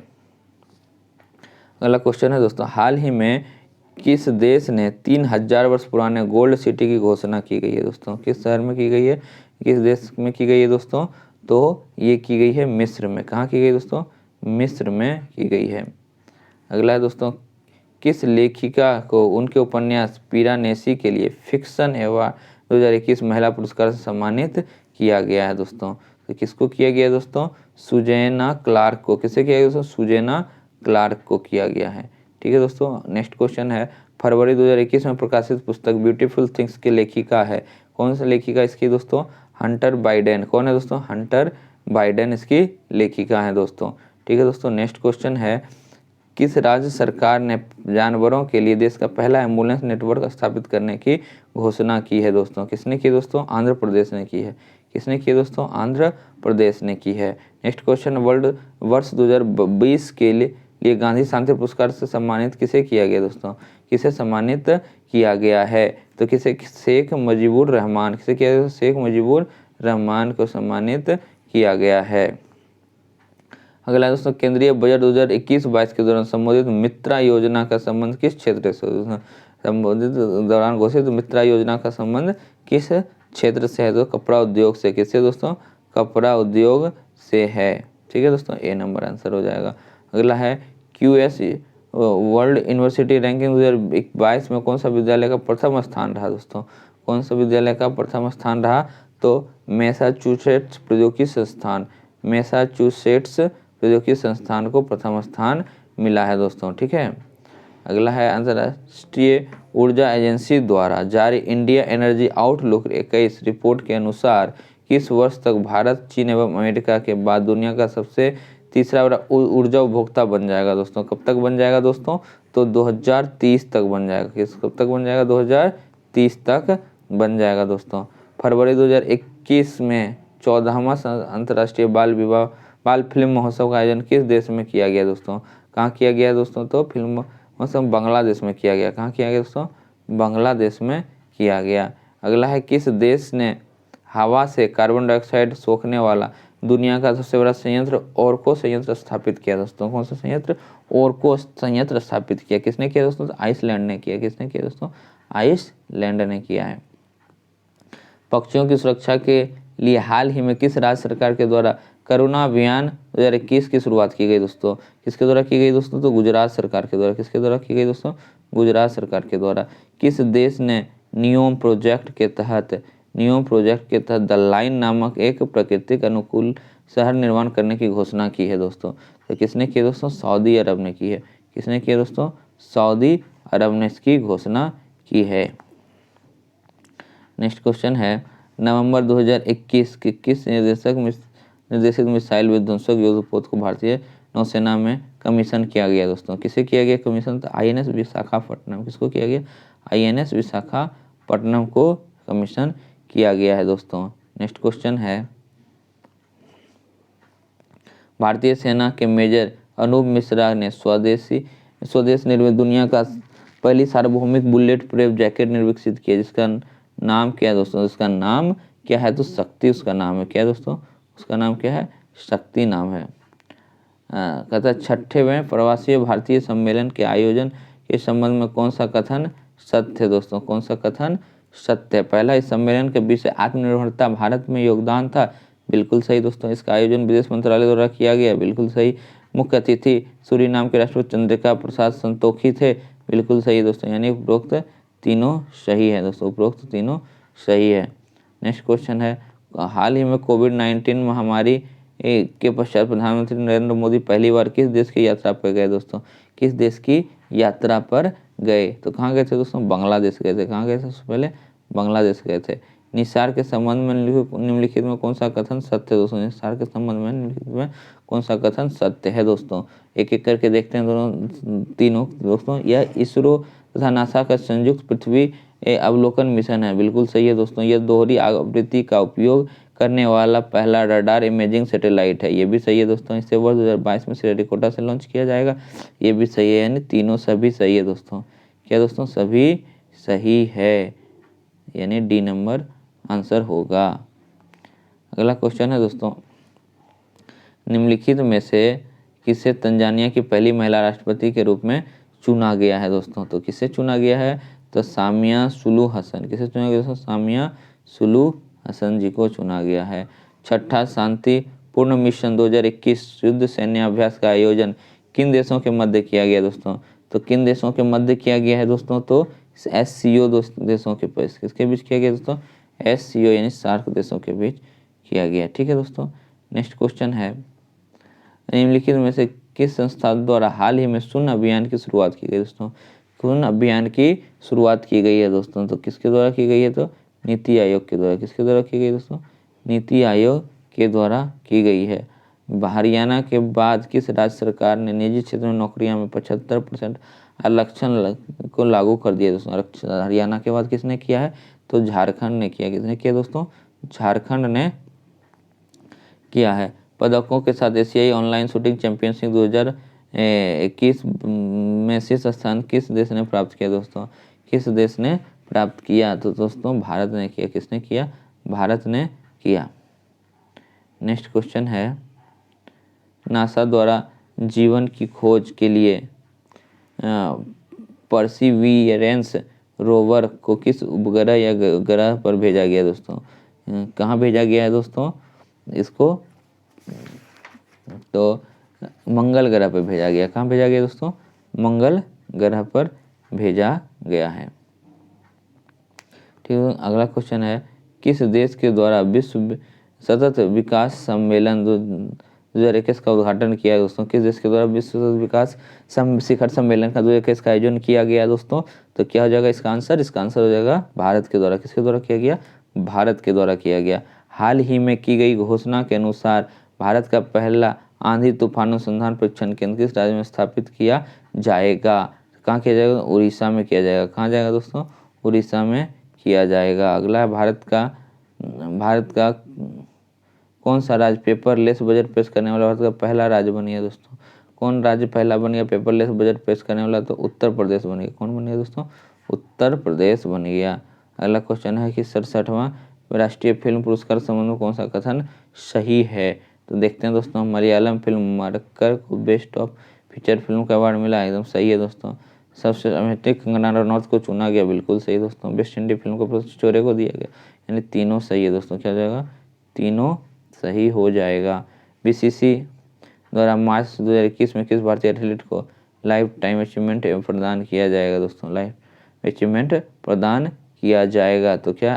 अगला क्वेश्चन है दोस्तों, हाल ही में किस देश ने 3000 वर्ष पुराने गोल्ड सिटी की घोषणा की गई है दोस्तों? किस शहर में की गई है? किस देश में की गई है दोस्तों? तो ये की गई है मिस्र में। कहाँ की गई दोस्तों? मिस्र में की गई है। अगला है दोस्तों, किस लेखिका को उनके उपन्यास पिरानेसी के लिए फिक्शन अवार्ड 2021 महिला पुरस्कार से सम्मानित किया गया है दोस्तों? तो किसको किया गया है दोस्तों? सुजैना क्लार्क को। किसे किया गया दोस्तों? सुजैना क्लार्क को किया गया है। ठीक है दोस्तों। नेक्स्ट क्वेश्चन है, फरवरी 2021 में प्रकाशित पुस्तक ब्यूटीफुल थिंग्स की लेखिका है। कौन सा लेखिका इसकी दोस्तों? Hunter Biden. कौन है दोस्तों? हंटर बाइडेन इसकी लेखिका है दोस्तों। ठीक है दोस्तों। नेक्स्ट क्वेश्चन है, किस राज्य सरकार ने जानवरों के लिए देश का पहला एम्बुलेंस नेटवर्क स्थापित करने की घोषणा की है दोस्तों? किसने की दोस्तों? आंध्र प्रदेश ने की है। किसने की दोस्तों? आंध्र प्रदेश ने की है। नेक्स्ट क्वेश्चन, वर्ल्ड वर्ष 2020 के लिए गांधी शांति पुरस्कार से सम्मानित किसे किया गया दोस्तों? किसे सम्मानित किया गया है? तो किसे? शेख मुजीबुर रहमान। किसे किया गया? शेख मुजीबुर रहमान को सम्मानित किया गया है। अगला दोस्तों, केंद्रीय बजट 2021-22 के दौरान संबोधित मित्रा योजना का संबंध किस क्षेत्र से? संबोधित दौरान घोषित मित्रा योजना का संबंध किस क्षेत्र से है? तो कपड़ा उद्योग से। किससे दोस्तों? कपड़ा उद्योग से है। ठीक है दोस्तों, ए नंबर आंसर हो जाएगा। अगला है, QS वर्ल्ड यूनिवर्सिटी रैंकिंग 2022 में कौन सा विद्यालय का प्रथम स्थान रहा दोस्तों? कौन सा विद्यालय का प्रथम स्थान रहा? तो मैसाचुसेट्स प्रौद्योगिकी संस्थान। मैसाचुसेट्स प्रौद्योगिकी संस्थान को प्रथम स्थान मिला है दोस्तों। ठीक है। अगला है, अंतर्राष्ट्रीय ऊर्जा एजेंसी द्वारा जारी इंडिया एनर्जी आउटलुक 21 रिपोर्ट के अनुसार किस वर्ष तक भारत, चीन एवं अमेरिका के बाद दुनिया का सबसे तीसरा बड़ा ऊर्जा उपभोक्ता बन जाएगा दोस्तों? कब तक बन जाएगा दोस्तों? तो 2030 तक बन जाएगा। किस कब तक बन जाएगा? 2030 तक बन जाएगा दोस्तों। फरवरी 2021 में 14वां अंतर्राष्ट्रीय बाल फिल्म महोत्सव का आयोजन किस देश में किया गया दोस्तों? कहाँ किया गया दोस्तों? तो फिल्म महोत्सव बांग्लादेश में किया गया। कहाँ किया गया दोस्तों? बांग्लादेश में किया गया। अगला है, किस देश ने हवा से कार्बन डाइऑक्साइड सोखने वाला दुनिया का सबसे बड़ा संयंत्र ओरको संयंत्र स्थापित किया दोस्तों? कौन सा संयंत्र? ओरको संयंत्र स्थापित किया। किसने किया दोस्तों? आइसलैंड ने किया। किसने किया दोस्तों? आइसलैंड ने किया है। पक्षियों की सुरक्षा के लिए हाल ही में किस राज्य सरकार के द्वारा करुणा अभियान 2021 की शुरुआत की गई दोस्तों? किसके द्वारा की गई दोस्तों? तो गुजरात सरकार के द्वारा। किसके द्वारा की गई दोस्तों? गुजरात सरकार के द्वारा। किस देश ने नियोम प्रोजेक्ट के तहत द लाइन नामक एक प्राकृतिक अनुकूल शहर निर्माण करने की घोषणा की है दोस्तों? तो किसने की दोस्तों? सऊदी अरब ने की है। किसने की दोस्तों? सऊदी अरब ने इसकी घोषणा की है। नेक्स्ट क्वेश्चन है, नवंबर 2021 के किस निर्देशित मिसाइल विध्वंसक युद्धपोत को भारतीय नौसेना में कमीशन किया गया दोस्तों? किसे किया गया कमीशन? तो INS विशाखापट्टनम। किसको किया गया? INS विशाखापट्टनम को कमीशन किया गया है दोस्तों। नेक्स्ट क्वेश्चन है, भारतीय सेना के मेजर अनूप मिश्रा ने स्वदेश निर्मित दुनिया का पहली सार्वभौमिक बुलेट प्रूफ जैकेट निर्विकसित किया, जिसका नाम क्या है दोस्तों? इसका नाम क्या है? तो शक्ति उसका नाम है। क्या दोस्तों? उसका नाम क्या है? शक्ति नाम है। कहता है, 6वें प्रवासी भारतीय सम्मेलन के आयोजन के संबंध में कौन सा कथन सत्य है दोस्तों? कौन सा कथन सत्य है? पहला, इस सम्मेलन के विषय आत्मनिर्भरता भारत में योगदान था। बिल्कुल सही दोस्तों। इसका आयोजन विदेश मंत्रालय द्वारा किया गया। बिल्कुल सही। मुख्य अतिथि सूरीनाम के राष्ट्रपति चंद्रिका प्रसाद संतोखी थे। बिल्कुल सही दोस्तों। यानी उपरोक्त तीनों सही है दोस्तों। उपरोक्त तीनों सही है। नेक्स्ट क्वेश्चन है, हाल ही में कोविड-19 महामारी के पश्चात प्रधानमंत्री नरेंद्र मोदी पहली बार किस देश की यात्रा पर गए दोस्तों? किस देश की यात्रा पर गए? तो कहाँ गए थे दोस्तों? बांग्लादेश गए थे। कहाँ गए थे? सबसे पहले बांग्लादेश गए थे। निसार के संबंध में निम्नलिखित में कौन सा कथन सत्य है दोस्तों? निसार के संबंध में निम्नलिखित में कौन सा कथन सत्य है दोस्तों? एक एक करके देखते हैं दोनों तीनों दोस्तों। यह इसरो तथा नासा का संयुक्त पृथ्वी अवलोकन मिशन है। बिल्कुल सही है दोस्तों। यह दोहरी आवृत्ति का उपयोग करने वाला पहला रडार इमेजिंग सैटेलाइट है। ये भी सही है दोस्तों। इसे वर्ष 2022 में श्रीहरिकोटा से लॉन्च किया जाएगा। ये भी सही है। यानी तीनों सभी सही है दोस्तों। क्या दोस्तों? सभी सही है, यानी डी नंबर आंसर होगा। अगला क्वेश्चन है दोस्तों, निम्नलिखित में से किसे तंजानिया की पहली महिला राष्ट्रपति के रूप में चुना गया है दोस्तों? तो किसे चुना गया है? तो सामिया सुलू हसन। किसे चुना गया दोस्तों? सामिया सुलू हसन जी को चुना गया है। छठा, शांतिपूर्ण मिशन 2021 युद्ध सैन्य अभ्यास का आयोजन किन देशों के मध्य किया गया दोस्तों? तो किन देशों के मध्य किया गया है दोस्तों? तो SCO देशों के बीच। किसके बीच किया गया दोस्तों? SCO यानी सार्क देशों के बीच किया गया। ठीक है दोस्तों। नेक्स्ट क्वेश्चन है, निम्नलिखित में से किस संस्था द्वारा हाल ही में शून्य अभियान की शुरुआत की गई दोस्तों? शून्य अभियान की शुरुआत की गई है दोस्तों। तो किसके द्वारा की गई है? तो नीति आयोग के द्वारा। किसके द्वारा की गई दोस्तों? नीति आयोग के द्वारा की गई है। हरियाणा के बाद किस राज्य सरकार ने निजी क्षेत्र में नौकरियों में 75% आरक्षण को लागू कर दिया दोस्तों? हरियाणा के बाद किसने किया है? तो झारखंड ने किया। किसने किया दोस्तों? झारखंड ने किया है। पदकों के साथ एशियाई ऑनलाइन शूटिंग चैंपियनशिप 2021 में शीर्ष स्थान किस देश ने प्राप्त किया दोस्तों? किस देश ने प्राप्त किया? तो दोस्तों भारत ने किया। किसने किया? भारत ने किया। नेक्स्ट क्वेश्चन है, नासा द्वारा जीवन की खोज के लिए परसिवियरेंस रोवर को किस उपग्रह या ग्रह पर भेजा गया दोस्तों? कहाँ भेजा गया है दोस्तों इसको? तो मंगल ग्रह पर भेजा गया। कहाँ भेजा गया दोस्तों? मंगल ग्रह पर भेजा गया है। ठीक है। अगला क्वेश्चन है, किस देश के द्वारा विश्व सतत विकास सम्मेलन 2021 का उद्घाटन किया है दोस्तों? किस देश के द्वारा विश्व सतत विकास शिखर सम्मेलन का 2021 का आयोजन किया गया दोस्तों? तो क्या हो जाएगा इसका आंसर? इसका आंसर हो जाएगा भारत के द्वारा। किसके द्वारा किया गया? भारत के द्वारा किया गया। हाल ही में की गई घोषणा के अनुसार भारत का पहला आंधी तूफान अनुसंधान परीक्षण केंद्र किस राज्य में स्थापित किया जाएगा? कहाँ किया जाएगा? उड़ीसा में किया जाएगा। कहाँ जाएगा दोस्तों? उड़ीसा में किया जाएगा। अगला, भारत का कौन सा राज्य पेपरलेस बजट पेश करने वाला भारत का पहला राज्य बन गया दोस्तों? कौन राज्य पहला बन गया पेपरलेस बजट पेश करने वाला? तो उत्तर प्रदेश बन गया। कौन बन गया दोस्तों? उत्तर प्रदेश बन गया। अगला क्वेश्चन है कि 67वां राष्ट्रीय फिल्म पुरस्कार संबंध में कौन सा कथन सही है? तो देखते हैं दोस्तों, मलयालम फिल्म मरक्कर को बेस्ट ऑफ फीचर फिल्म का अवार्ड मिला। एकदम सही है दोस्तों। सबसे अभिनेत्री कंगना रनौत को चुना गया। बिल्कुल सही दोस्तों। बेस्ट हिंदी फिल्म को पुरस्कार चोरे को दिया गया। यानी तीनों सही है दोस्तों। क्या हो जाएगा? तीनों सही हो जाएगा। BCCI द्वारा मार्च 2021 में किस भारतीय एथलीट को लाइफ टाइम अचीवमेंट प्रदान किया जाएगा दोस्तों? लाइफ अचीवमेंट प्रदान किया जाएगा। तो क्या?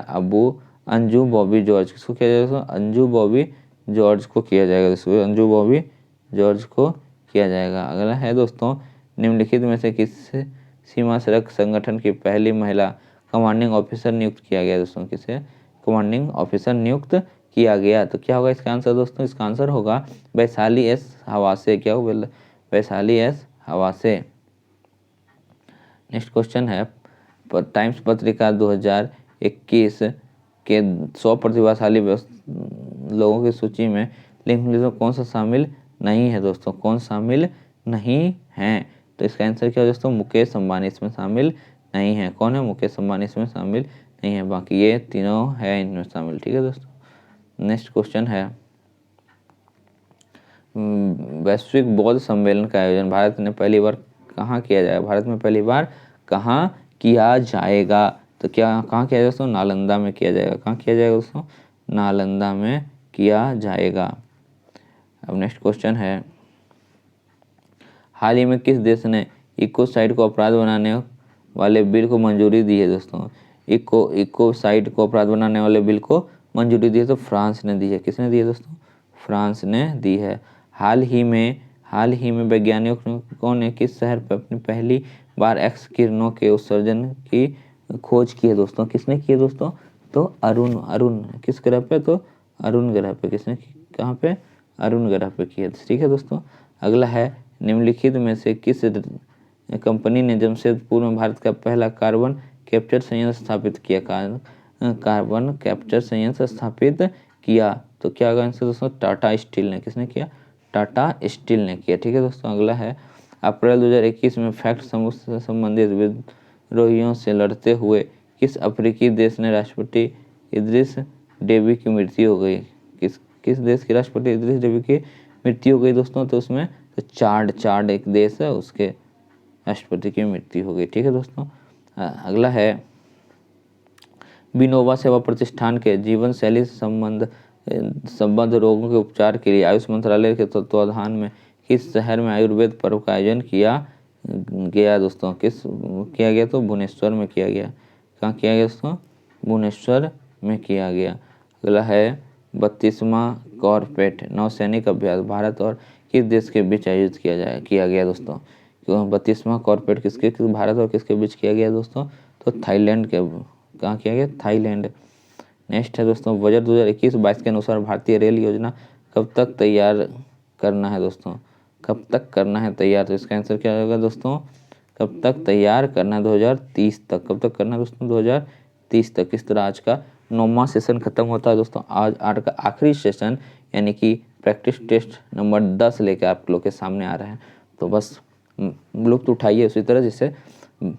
अंजू बॉबी जॉर्ज। किसको किया जाएगा दोस्तों? अंजू बॉबी जॉर्ज को किया जाएगा दोस्तों। अंजू बॉबी जॉर्ज को किया जाएगा। अगला है दोस्तों, निम्नलिखित में से किस सीमा सड़क संगठन की पहली महिला कमांडिंग ऑफिसर नियुक्त किया गया दोस्तों? किसे कमांडिंग ऑफिसर नियुक्त किया गया? तो क्या होगा इसका आंसर दोस्तों? इसका आंसर होगा वैशाली S हवासे। क्या होगा? वैशाली S हवासे। नेक्स्ट क्वेश्चन है, टाइम्स पत्रिका 2021 के 100 प्रतिभाशाली लोगों की सूची में निम्नलिखित कौन सा शामिल नहीं है दोस्तों? कौन शामिल नहीं है? तो इसका आंसर क्या है दोस्तों? मुकेश अंबानी इसमें शामिल नहीं है। कौन है? मुकेश अंबानी इसमें शामिल नहीं है। बाकी ये तीनों है इनमें शामिल। ठीक है दोस्तों। नेक्स्ट क्वेश्चन है, वैश्विक बौद्ध सम्मेलन का आयोजन भारत ने पहली बार कहाँ किया जाएगा? भारत में पहली बार कहाँ किया जाएगा? तो क्या कहाँ किया जाएगा दोस्तों? नालंदा में किया जाएगा। कहाँ किया जाएगा दोस्तों? नालंदा में किया जाएगा। अब नेक्स्ट क्वेश्चन है, हाल ही में किस देश ने इकोसाइड को अपराध बनाने वाले बिल को मंजूरी दी है दोस्तों? इकोसाइड को अपराध बनाने वाले बिल को मंजूरी दी है। तो फ्रांस ने दी है। किसने दी है दोस्तों? फ्रांस ने दी है। हाल ही में वैज्ञानिकों ने किस शहर पर अपनी पहली बार एक्स किरणों के उत्सर्जन की खोज की है दोस्तों? किसने की है दोस्तों? तो अरुण किस ग्रह पे? तो अरुण ग्रह पे। किसने कहाँ पे? अरुण ग्रह पे की है। ठीक है दोस्तों। अगला है, निम्नलिखित में से किस कंपनी ने जमशेदपुर में भारत का पहला कार्बन कैप्चर संयंत्र स्थापित किया? कार्बन कैप्चर संयंत्र स्थापित किया। तो क्या होगा आंसर दोस्तों? टाटा स्टील ने। किसने किया? टाटा स्टील ने किया। ठीक है दोस्तों। अगला है, अप्रैल 2021 में फैक्ट समूह से संबंधित रोहियों से लड़ते हुए किस अफ्रीकी देश ने राष्ट्रपति इदरिस डेबी की मृत्यु हो गई? किस देश के राष्ट्रपति इदरिस डेबी की मृत्यु हो गई दोस्तों? तो उसमें तो चाड एक देश है, उसके राष्ट्रपति की मृत्यु हो गई। ठीक है दोस्तों। अगला है विनोबा सेवा प्रतिष्ठान के जीवन शैली से संबद्ध रोगों के उपचार के लिए आयुष मंत्रालय के तत्वाधान में किस शहर में आयुर्वेद पर्व का आयोजन किया गया दोस्तों? किया गया? तो भुवनेश्वर में किया गया। कहाँ किया गया दोस्तों? भुवनेश्वर में किया गया। अगला है 32वां कॉर्पेट नौसैनिक अभ्यास भारत और किस देश के बीच आयोजित किया गया दोस्तों? 32वां कॉर्पेट किसके भारत और किसके बीच किया गया दोस्तों? तो थाईलैंड के। कहाँ किया गया? थाईलैंड। नेक्स्ट है दोस्तों बजट 2021-22 के अनुसार भारतीय रेल योजना कब तक तैयार करना है दोस्तों? कब तक करना है तैयार? तो इसका आंसर क्या होगा दोस्तों? कब तक तैयार करना है? 2030 तक। कब तक करना है दोस्तों? 2030 तक। इस तरह आज का 9वां सेशन खत्म होता है दोस्तों। आज का आखिरी सेशन यानी कि प्रैक्टिस टेस्ट नंबर 10 लेकर आप लोग के सामने आ रहे हैं। तो बस लुत्फ उठाइए उसी तरह जिससे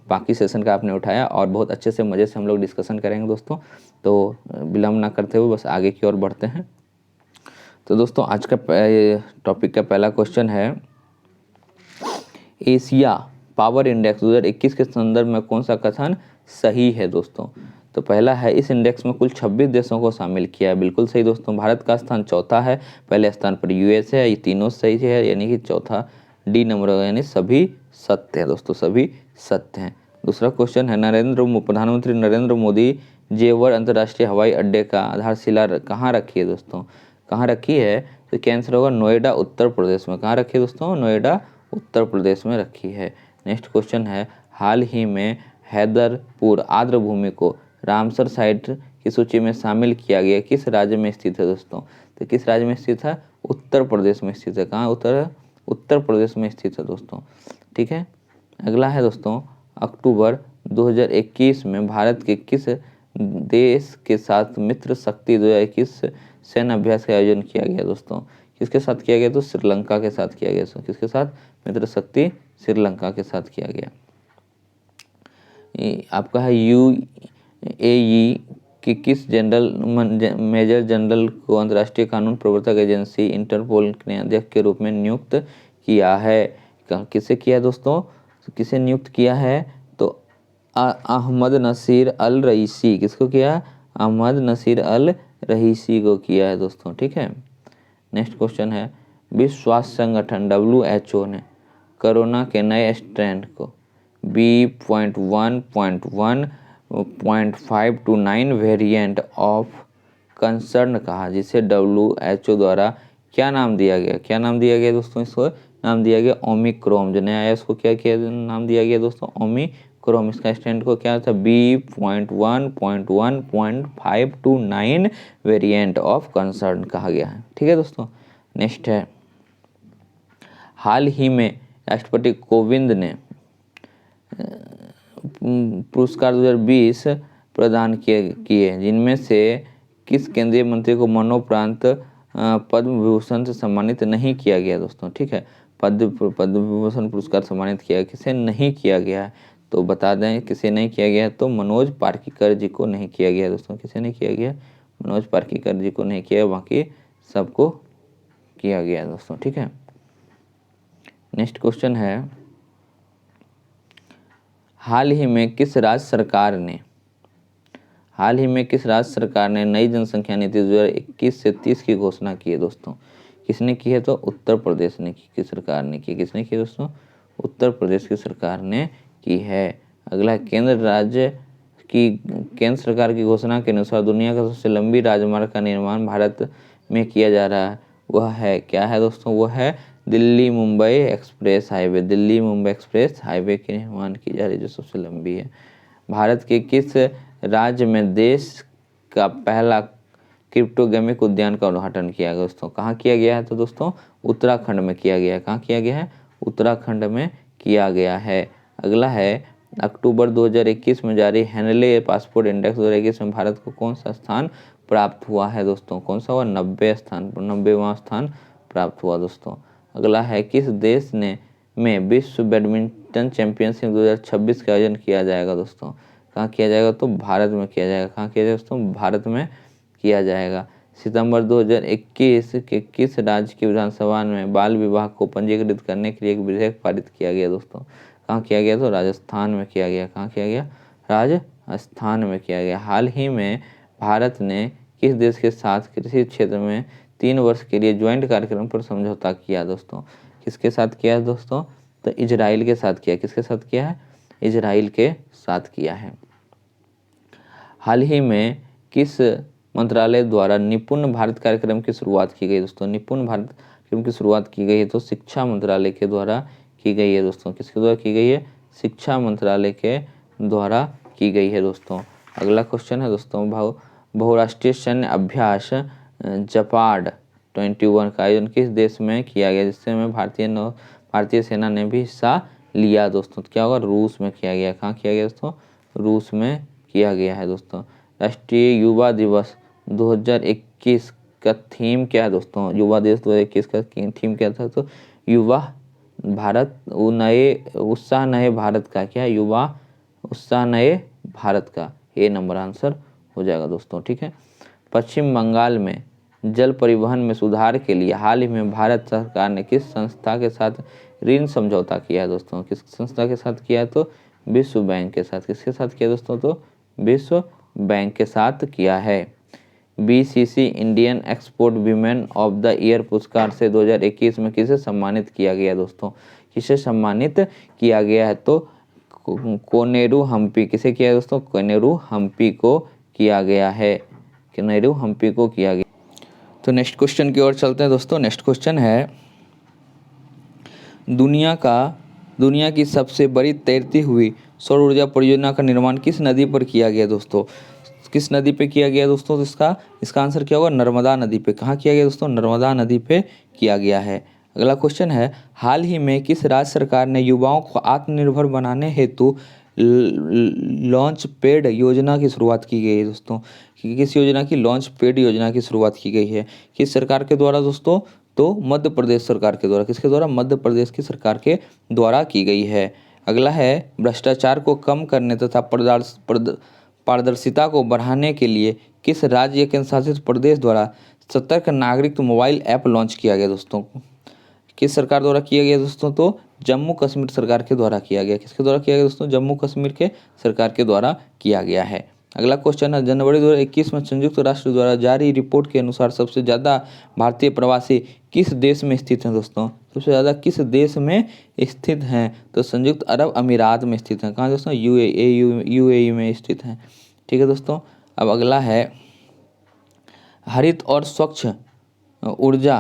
बाकी सेशन का आपने उठाया, और बहुत अच्छे से मज़े से हम लोग डिस्कशन करेंगे दोस्तों। तो विलम्ब ना करते हुए बस आगे की ओर बढ़ते हैं। तो दोस्तों आज का टॉपिक का पहला क्वेश्चन है एशिया पावर इंडेक्स 2021 के संदर्भ में कौन सा कथन सही है दोस्तों? तो पहला है इस इंडेक्स में कुल 26 देशों को शामिल किया है। बिल्कुल सही दोस्तों। भारत का स्थान चौथा है, पहले स्थान पर यूएस है। ये तीनों सही है, यानी कि चौथा डी नंबर होगा, यानी सभी सत्य है दोस्तों, सभी सत्य हैं। दूसरा क्वेश्चन है प्रधानमंत्री नरेंद्र मोदी जेवर अंतर्राष्ट्रीय हवाई अड्डे का आधारशिला कहाँ रखी है दोस्तों? कहाँ रखी है? तो क्या आंसर होगा? नोएडा उत्तर प्रदेश में। कहाँ रखी है दोस्तों? नोएडा उत्तर प्रदेश में रखी है। नेक्स्ट क्वेश्चन है हाल ही में हैदरपुर आर्द्रभूमि को रामसर साइट की सूची में शामिल किया गया किस राज्य में स्थित है दोस्तों? तो किस राज्य में स्थित है? उत्तर प्रदेश में स्थित है। कहाँ? उत्तर प्रदेश में स्थित है दोस्तों। ठीक है। अगला है दोस्तों अक्टूबर 2021 में भारत के किस देश के साथ मित्र शक्ति 2021 सैन्य अभ्यास का आयोजन किया गया दोस्तों? किसके साथ किया गया? तो श्रीलंका के साथ किया गया। किसके साथ? मित्र शक्ति श्रीलंका के साथ किया गया। आपका है यूएई कि किस मेजर जनरल को अंतर्राष्ट्रीय कानून प्रवर्तक एजेंसी इंटरपोल ने अध्यक्ष के रूप में नियुक्त किया है? किसे किया दोस्तों? तो किसे नियुक्त किया है? तो अहमद नसीर अल रईसी। किसको किया? अहमद नसीर अल रईसी को किया है दोस्तों। ठीक है। नेक्स्ट क्वेश्चन है विश्व स्वास्थ्य संगठन WHO ने कोरोना के नए स्ट्रेन को B.1.1.529 वेरिएंट ऑफ कंसर्न कहा, जिसे WHO द्वारा क्या नाम दिया गया? क्या नाम दिया गया दोस्तों? इसको नाम दिया गया ओमिक्रॉन। जो नया आया उसको क्या किया नाम दिया गया दोस्तों? ओमिक्रॉन। इसका स्टैंड को क्या था? B.1.1.529 वेरिएंट ऑफ कंसर्न कहा गया है। ठीक है दोस्तों। नेक्स्ट है हाल ही में राष्ट्रपति कोविंद ने पुरस्कार 2020 प्रदान किए जिनमें से किस केंद्रीय मंत्री को मरणोपरांत पद्म विभूषण से सम्मानित नहीं किया गया दोस्तों? ठीक है। पद्म विभूषण पुरस्कार सम्मानित किया, किसे नहीं किया गया? तो बता दें किसे नहीं किया गया। तो मनोज पार्किकर जी को नहीं किया गया दोस्तों। किसे नहीं किया गया? मनोज पार्किकर जी को नहीं किया, बाकी सबको किया गया दोस्तों। ठीक है। नेक्स्ट क्वेश्चन है हाल ही में किस राज्य सरकार ने नई जनसंख्या नीति 2021 से 30 की घोषणा की है दोस्तों? किसने की है? तो उत्तर प्रदेश ने की सरकार ने की। किसने की दोस्तों? उत्तर प्रदेश की सरकार ने की है। अगला केंद्र सरकार की घोषणा के अनुसार दुनिया का सबसे लंबी राजमार्ग का निर्माण भारत में किया जा रहा है। वह है क्या है दोस्तों? वह है Delhi Mumbai express highway. Delhi Mumbai express highway की निर्माण की जा रही जो सबसे लंबी है। भारत के किस राज्य में देश का पहला क्रिप्टोगेमिक उद्यान का उद्घाटन किया गया दोस्तों? कहाँ किया गया है? तो दोस्तों उत्तराखंड में किया गया है। कहाँ किया गया है? उत्तराखंड में किया गया है। अगला है अक्टूबर 2021 में जारी हेनले पासपोर्ट इंडेक्स 2021 में भारत को कौन सा स्थान प्राप्त हुआ है दोस्तों? कौन सा हुआ? 90वां स्थान प्राप्त हुआ दोस्तों। अगला है किस देश ने में विश्व बैडमिंटन चैंपियनशिप 2026 का आयोजन किया जाएगा दोस्तों। कहाँ किया जाएगा? तो भारत में किया जाएगा। कहाँ किया जाएगा दोस्तों? भारत में किया जाएगा। सितंबर 2021 के किस राज्य की विधानसभा में बाल विवाह को पंजीकृत करने के लिए एक विधेयक पारित किया गया दोस्तों? कहाँ किया गया? तो राजस्थान में किया गया। कहाँ किया गया? राजस्थान में किया गया। हाल ही में भारत ने किस देश के साथ कृषि क्षेत्र में 3 वर्ष के लिए ज्वाइंट कार्यक्रम पर समझौता किया दोस्तों? किसके साथ किया है दोस्तों? तो इजराइल के साथ किया। किसके साथ किया है? इजराइल के साथ किया है। हाल ही में किस मंत्रालय द्वारा निपुण भारत कार्यक्रम की शुरुआत की गई दोस्तों? निपुण भारत कार्यक्रम की शुरुआत की गई है तो शिक्षा मंत्रालय के द्वारा की गई है दोस्तों। किसके द्वारा की गई है? शिक्षा मंत्रालय के द्वारा की गई है दोस्तों। अगला क्वेश्चन है दोस्तों, बहुराष्ट्रीय सैन्य अभ्यास जपाड 21 का आयोजन किस देश में किया गया, जिससे में भारतीय सेना ने भी हिस्सा लिया दोस्तों? तो क्या होगा? रूस में किया गया। कहाँ किया गया दोस्तों? रूस में किया गया है दोस्तों। राष्ट्रीय युवा दिवस 2021 का थीम क्या है दोस्तों? युवा दिवस 2021 का थीम क्या था? तो युवा भारत उत्साह नए भारत का। क्या? युवा उत्साह नए भारत का। ए नंबर आंसर हो जाएगा दोस्तों। ठीक है। पश्चिम बंगाल में जल परिवहन में सुधार के लिए हाल ही में भारत सरकार ने किस संस्था के साथ ऋण समझौता किया है दोस्तों? किस संस्था के साथ किया है? तो विश्व बैंक के साथ। किसके साथ किया दोस्तों? तो विश्व बैंक के साथ किया है। BCC Indian export women of the year पुरस्कार से 2021 में किसे सम्मानित किया गया दोस्तों? किसे सम्मानित किया गया है? तो कोनेरू हम्पी। किसे किया है दोस्तों? कोनेरू हम्पी को किया गया है। कोनेरू हम्पी को किया गया। तो नेक्स्ट क्वेश्चन की ओर चलते हैं दोस्तों। नेक्स्ट क्वेश्चन है, दुनिया की सबसे बड़ी तैरती हुई सौर ऊर्जा परियोजना का निर्माण किस नदी पर किया गया दोस्तों? किस नदी पे किया गया दोस्तों? तो इसका आंसर क्या होगा? नर्मदा नदी पे। कहाँ किया गया दोस्तों? नर्मदा नदी पे किया गया है। अगला क्वेश्चन है, हाल ही में किस राज्य सरकार ने युवाओं को आत्मनिर्भर बनाने हेतु लॉन्च पैड योजना की शुरुआत की गई है दोस्तों? किस योजना की? लॉन्च पैड योजना की शुरुआत की गई है। किस सरकार के द्वारा दोस्तों? तो मध्य प्रदेश सरकार के द्वारा। किसके द्वारा? मध्य प्रदेश की सरकार के द्वारा की गई है। अगला है, भ्रष्टाचार को कम करने तथा पारदर्शिता को बढ़ाने के लिए किस राज्य या केंद्र शासित प्रदेश द्वारा सतर्क नागरिक मोबाइल ऐप लॉन्च किया गया दोस्तों? किस सरकार द्वारा किया गया दोस्तों? तो जम्मू कश्मीर सरकार के द्वारा किया गया। किसके द्वारा किया गया दोस्तों? जम्मू कश्मीर के सरकार के द्वारा किया गया है। अगला क्वेश्चन है, जनवरी 2021 में संयुक्त राष्ट्र द्वारा जारी रिपोर्ट के अनुसार सबसे ज़्यादा भारतीय प्रवासी किस देश में स्थित हैं दोस्तों? सबसे ज़्यादा किस देश में स्थित हैं? तो संयुक्त अरब अमीरात में स्थित हैं। कहाँ दोस्तों? यूएई में स्थित हैं। ठीक है दोस्तों। अब अगला है, हरित और स्वच्छ ऊर्जा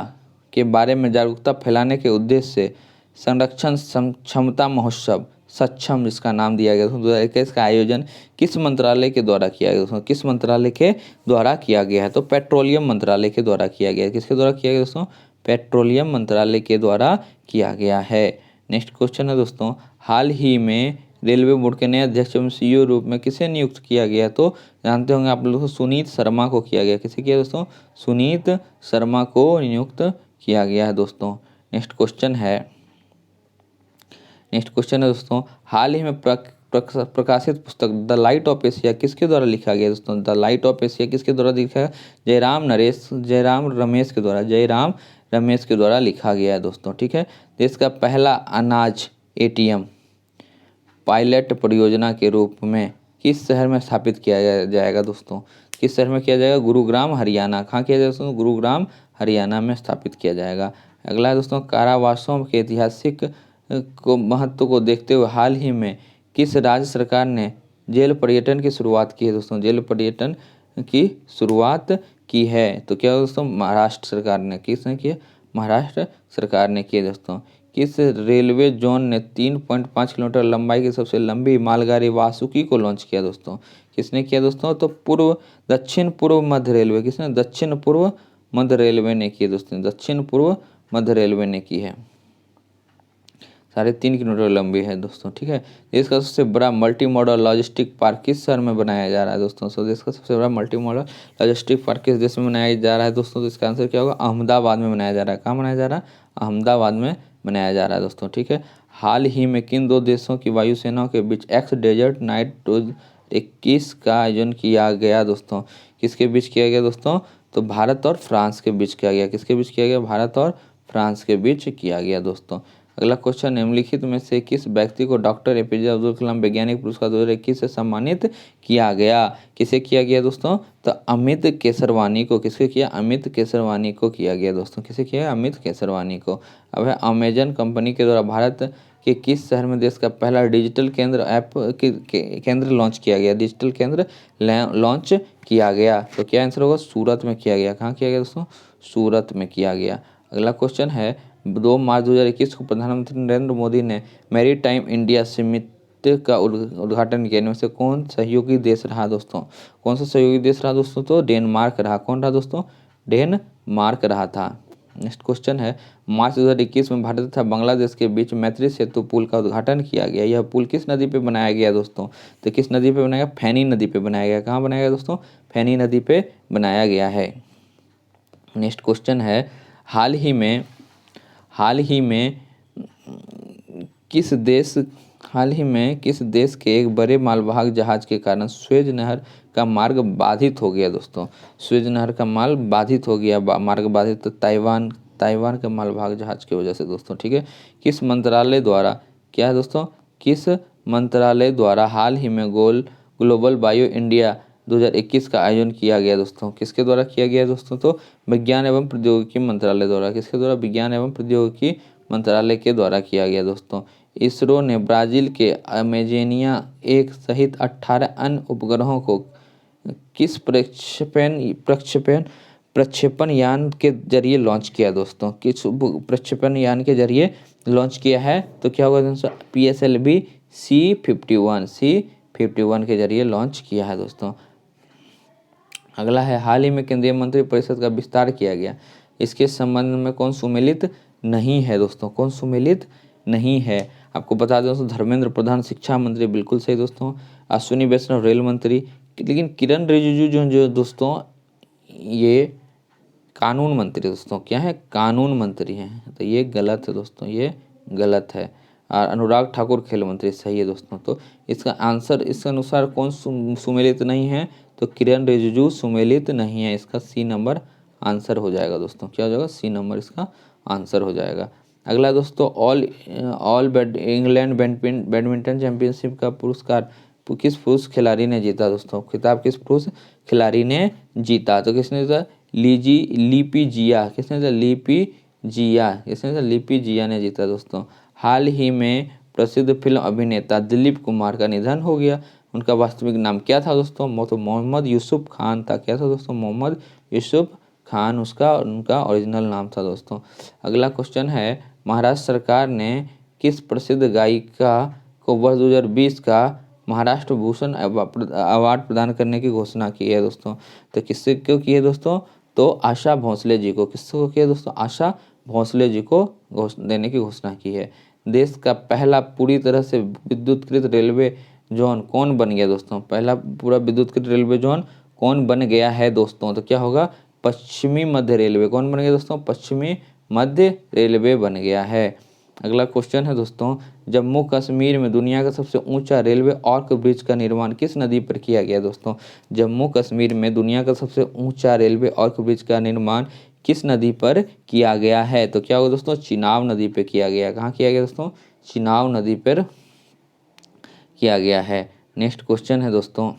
के बारे में जागरूकता फैलाने के उद्देश्य से संरक्षण क्षमता महोत्सव सक्षम, जिसका नाम दिया गया 2021 का आयोजन किस मंत्रालय के द्वारा किया गया दोस्तों? किस मंत्रालय के द्वारा किया गया है? तो पेट्रोलियम मंत्रालय के द्वारा किया गया है। किसके द्वारा किया गया दोस्तों? पेट्रोलियम मंत्रालय के द्वारा किया गया है। नेक्स्ट क्वेश्चन है दोस्तों, हाल ही में रेलवे बोर्ड के नए अध्यक्ष एवं सीईओ रूप में किसे नियुक्त किया गया? तो जानते होंगे आप लोग, सुनीत शर्मा को किया गया। किसे किया दोस्तों? सुनीत शर्मा को नियुक्त किया गया है दोस्तों। नेक्स्ट क्वेश्चन है दोस्तों, हाल ही में प्रकाशित पुस्तक द लाइट ऑफ एशिया किसके द्वारा लिखा गया दोस्तों? द लाइट ऑफ एशिया किसके द्वारा लिखा गया? जयराम रमेश के द्वारा लिखा गया है दोस्तों। ठीक है। देश का पहला अनाज एटीएम पायलट परियोजना के रूप में किस शहर में स्थापित किया जाएगा दोस्तों? किस शहर में किया जाएगा? गुरुग्राम हरियाणा। कहाँ किया जाएगा दोस्तों? गुरुग्राम हरियाणा में स्थापित किया जाएगा। अगला है दोस्तों, कारावासों के ऐतिहासिक महत्व को देखते हुए हाल ही में किस राज्य सरकार ने जेल पर्यटन की शुरुआत की है दोस्तों? जेल पर्यटन की शुरुआत की है। तो क्या दोस्तों? महाराष्ट्र सरकार ने। किसने की? महाराष्ट्र सरकार ने की दोस्तों। किस रेलवे जोन ने 3.5 किलोमीटर लंबाई की सबसे लंबी मालगाड़ी वासुकी को लॉन्च किया दोस्तों? किसने किया दोस्तों? तो दक्षिण पूर्व मध्य रेलवे। किसने? दक्षिण पूर्व मध्य रेलवे ने की दोस्तों। दक्षिण पूर्व मध्य रेलवे ने की है। 3.5 किलोमीटर लंबी है दोस्तों। ठीक है। देश का सबसे बड़ा मल्टी मॉडल लॉजिस्टिक पार्क किस शहर में बनाया जा रहा है दोस्तों? सो देश का सबसे बड़ा मल्टी मॉडल लॉजिस्टिक पार्क किस देश में बनाया जा रहा है दोस्तों? तो इसका आंसर क्या होगा? अहमदाबाद में बनाया जा रहा है। कहाँ बनाया जा रहा है? अहमदाबाद में बनाया जा रहा है दोस्तों, ठीक है। हाल ही में किन दो देशों की वायुसेनाओं के बीच एक्स डेजर्ट नाइट 2021 का आयोजन किया गया दोस्तों? किसके बीच किया गया दोस्तों? तो भारत और फ्रांस के बीच किया गया। किसके बीच किया गया? भारत और फ्रांस के बीच किया गया दोस्तों। अगला क्वेश्चन, निम्नलिखित में से किस व्यक्ति को डॉक्टर एपीजे अब्दुल कलाम वैज्ञानिक पुरस्कार 2021 से सम्मानित किया गया? किसे किया गया दोस्तों? तो अमित केसरवानी को। किसके किया? अमित केसरवानी को किया गया दोस्तों। किसे किया? अमित केसरवानी को। अब है, अमेजन कंपनी के द्वारा भारत के किस शहर में देश का पहला डिजिटल केंद्र केंद्र लॉन्च किया गया? डिजिटल केंद्र लॉन्च किया गया। तो क्या आंसर होगा? सूरत में किया गया। कहाँ किया गया दोस्तों? सूरत में किया गया। अगला क्वेश्चन है, 2 मार्च 2021 को प्रधानमंत्री नरेंद्र मोदी ने मैरी टाइम इंडिया समिट का उद्घाटन किया। इनमें से कौन सहयोगी देश रहा दोस्तों? कौन सा सहयोगी देश रहा दोस्तों? तो डेनमार्क रहा। कौन रहा दोस्तों? डेनमार्क रहा था। नेक्स्ट क्वेश्चन है, मार्च 2021 में भारत तथा बांग्लादेश के बीच मैत्री सेतु पुल का उद्घाटन किया गया। यह पुल किस नदी पे बनाया गया दोस्तों? तो किस नदी पे बनाया गया? फैनी नदी पे बनाया गया। कहाँ बनाया गया दोस्तों? फैनी नदी पे बनाया गया है। नेक्स्ट क्वेश्चन है, हाल ही में किस देश के एक बड़े मालवाहक जहाज के कारण स्वेज नहर का मार्ग बाधित हो गया दोस्तों? स्वेज नहर का मार्ग बाधित हो गया। मार्ग बाधित, तो ताइवान के मालवाहक जहाज की वजह से दोस्तों, ठीक है। किस मंत्रालय द्वारा, क्या है दोस्तों? किस मंत्रालय द्वारा हाल ही में ग्लोबल बायो इंडिया 2021 का आयोजन किया गया दोस्तों? किसके द्वारा किया गया दोस्तों? तो विज्ञान एवं प्रौद्योगिकी मंत्रालय द्वारा। किसके द्वारा? विज्ञान एवं प्रौद्योगिकी मंत्रालय के द्वारा किया गया दोस्तों। इसरो ने ब्राजील के अमेजेनिया 1 सहित 18 अन्य उपग्रहों को किस प्रक्षेपण यान के जरिए लॉन्च किया दोस्तों? किस प्रक्षेपण यान के जरिए लॉन्च किया है? तो क्या होगा दोस्तों? PSLV C-51 के जरिए लॉन्च किया है दोस्तों। अगला है, हाल ही में केंद्रीय मंत्रिपरिषद का विस्तार किया गया। इसके संबंध में कौन सुमेलित नहीं है दोस्तों? कौन सुमेलित नहीं है? आपको बता दें दोस्तों, धर्मेंद्र प्रधान शिक्षा मंत्री, बिल्कुल सही दोस्तों। अश्विनी वैष्णव रेल मंत्री। लेकिन किरण रिजिजू जो दोस्तों, ये कानून मंत्री दोस्तों, क्या है? कानून मंत्री हैं। तो ये गलत है दोस्तों, ये गलत है। और अनुराग ठाकुर खेल मंत्री, सही है दोस्तों। तो इसका आंसर, इसके अनुसार कौन सुमेलित नहीं है? तो किरण रिजिजू सुमेलित नहीं है। इसका C नंबर आंसर हो जाएगा दोस्तों। क्या हो जाएगा? C नंबर इसका आंसर हो जाएगा। अगला दोस्तों, ऑल इंग्लैंड बैडमिंटन चैंपियनशिप का पुरस्कार किस पुरुष खिलाड़ी ने जीता दोस्तों? खिताब किस पुरुष खिलाड़ी ने जीता? तो किसने जीता? लीपी जिया। किसने जीता? लीपी जिया ने जीता दोस्तों। हाल ही में प्रसिद्ध फिल्म अभिनेता दिलीप कुमार का निधन हो गया। उनका वास्तविक नाम क्या था दोस्तों? तो मोहम्मद यूसुफ खान था। क्या था दोस्तों? मोहम्मद यूसुफ खान उनका ओरिजिनल नाम था दोस्तों। अगला क्वेश्चन है, महाराष्ट्र सरकार ने किस प्रसिद्ध गायिका को वर्ष 2020 का महाराष्ट्र भूषण अवार्ड प्रदान करने की घोषणा की है दोस्तों? तो किससे क्यों की है दोस्तों? तो आशा भोसले जी को। किसको की है दोस्तों? आशा भोसले जी को देने की घोषणा की है। देश का पहला पूरी तरह से विद्युतकृत रेलवे जोन कौन बन गया दोस्तों? पहला पूरा विद्युतकृत रेलवे जोन कौन बन गया है दोस्तों? तो क्या होगा? पश्चिमी मध्य रेलवे। कौन बन गया दोस्तों? पश्चिमी मध्य रेलवे बन गया है। अगला क्वेश्चन है दोस्तों, जम्मू कश्मीर में दुनिया का सबसे ऊंचा रेलवे आर्क ब्रिज का निर्माण किस नदी पर किया गया दोस्तों? जम्मू कश्मीर में दुनिया का सबसे ऊंचा रेलवे आर्क ब्रिज का निर्माण किस नदी पर किया गया है? तो क्या होगा दोस्तों? चिनाब नदी पर किया गया। कहाँ किया गया दोस्तों? चिनाब नदी पर किया गया है। नेक्स्ट क्वेश्चन है दोस्तों,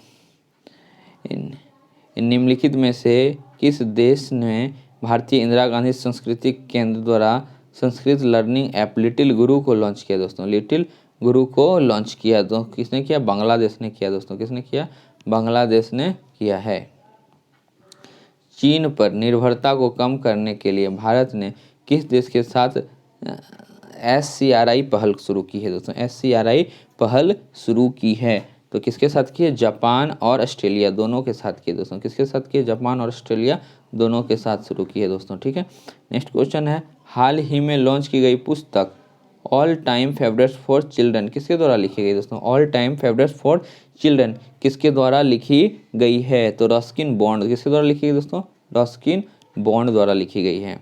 निम्नलिखित में से किस देश ने भारतीय इंदिरा गांधी सांस्कृतिक केंद्र द्वारा संस्कृत लर्निंग ऐप लिटिल गुरु को लॉन्च किया दोस्तों? लिटिल गुरु को लॉन्च किया तो किसने किया? बांग्लादेश ने किया दोस्तों। किसने किया? बांग्लादेश ने किया है। चीन पर निर्भरता को कम करने के लिए भारत ने किस देश के साथ SCRI पहल शुरू की है दोस्तों? SCRI पहल शुरू की है। तो किसके साथ की है? जापान और ऑस्ट्रेलिया दोनों के साथ की है दोस्तों। किसके साथ की है? जापान और ऑस्ट्रेलिया दोनों के साथ शुरू की है दोस्तों, ठीक है। नेक्स्ट क्वेश्चन है, हाल ही में लॉन्च की गई पुस्तक all time favourites for children किसके द्वारा लिखी गई दोस्तों? All time favourites for children किसके द्वारा लिखी गई है? तो रस्किन बॉन्ड। किसके द्वारा लिखी गई दोस्तों? रस्किन बॉन्ड द्वारा लिखी गई है।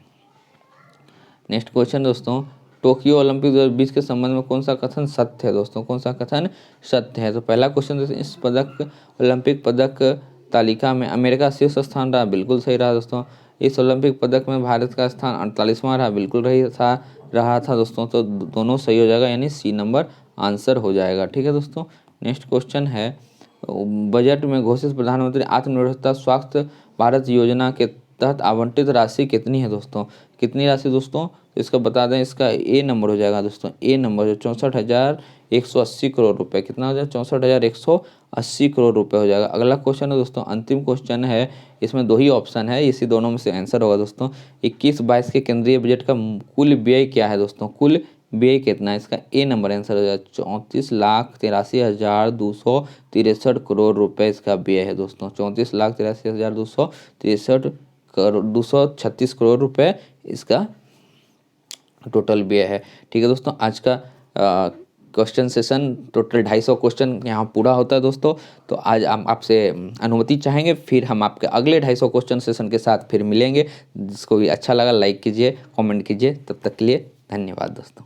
नेक्स्ट क्वेश्चन दोस्तों, टोक्यो ओलंपिक 2020 के संबंध में कौन सा कथन सत्य है दोस्तों, कौन सा कथन सत्य है। तो पहला क्वेश्चन दोस्तों, इस पदक ओलंपिक पदक तालिका में अमेरिका शीर्ष स्थान रहा, बिल्कुल सही रहा दोस्तों। इस ओलंपिक पदक में भारत का स्थान 48वां रहा, बिल्कुल रहा था दोस्तों। तो दोनों सही हो जाएगा, यानी सी नंबर आंसर हो जाएगा। ठीक है दोस्तों, नेक्स्ट क्वेश्चन है, बजट में घोषित प्रधानमंत्री आत्मनिर्भरता स्वास्थ्य भारत योजना के तहत आवंटित राशि कितनी है दोस्तों, कितनी राशि दोस्तों, तो इसका बता दें, इसका ए नंबर हो जाएगा दोस्तों, ए नंबर जो 64,180 करोड़ रुपए, कितना हो जाएगा 64,180 करोड़ रुपए हो जाएगा। अगला क्वेश्चन है दोस्तों, अंतिम क्वेश्चन है, इसमें दो ही ऑप्शन है, इसी दोनों में से आंसर होगा दोस्तों। 21-22 के केंद्रीय बजट का कुल व्यय क्या है दोस्तों, कुल व्यय कितना है, इसका ए नंबर आंसर हो जाएगा 34,83,263 करोड़ रुपए इसका व्यय है दोस्तों। 34,83,263 करोड़ 236 करोड़ रुपए इसका टोटल व्यय है। ठीक है दोस्तों, आज का क्वेश्चन सेशन टोटल 250 क्वेश्चन यहाँ पूरा होता है दोस्तों। तो आज हम आपसे अनुमति चाहेंगे, फिर हम आपके अगले 250 क्वेश्चन सेशन के साथ फिर मिलेंगे। जिसको भी अच्छा लगा लाइक कीजिए, कमेंट कीजिए। तब तक के लिए धन्यवाद दोस्तों।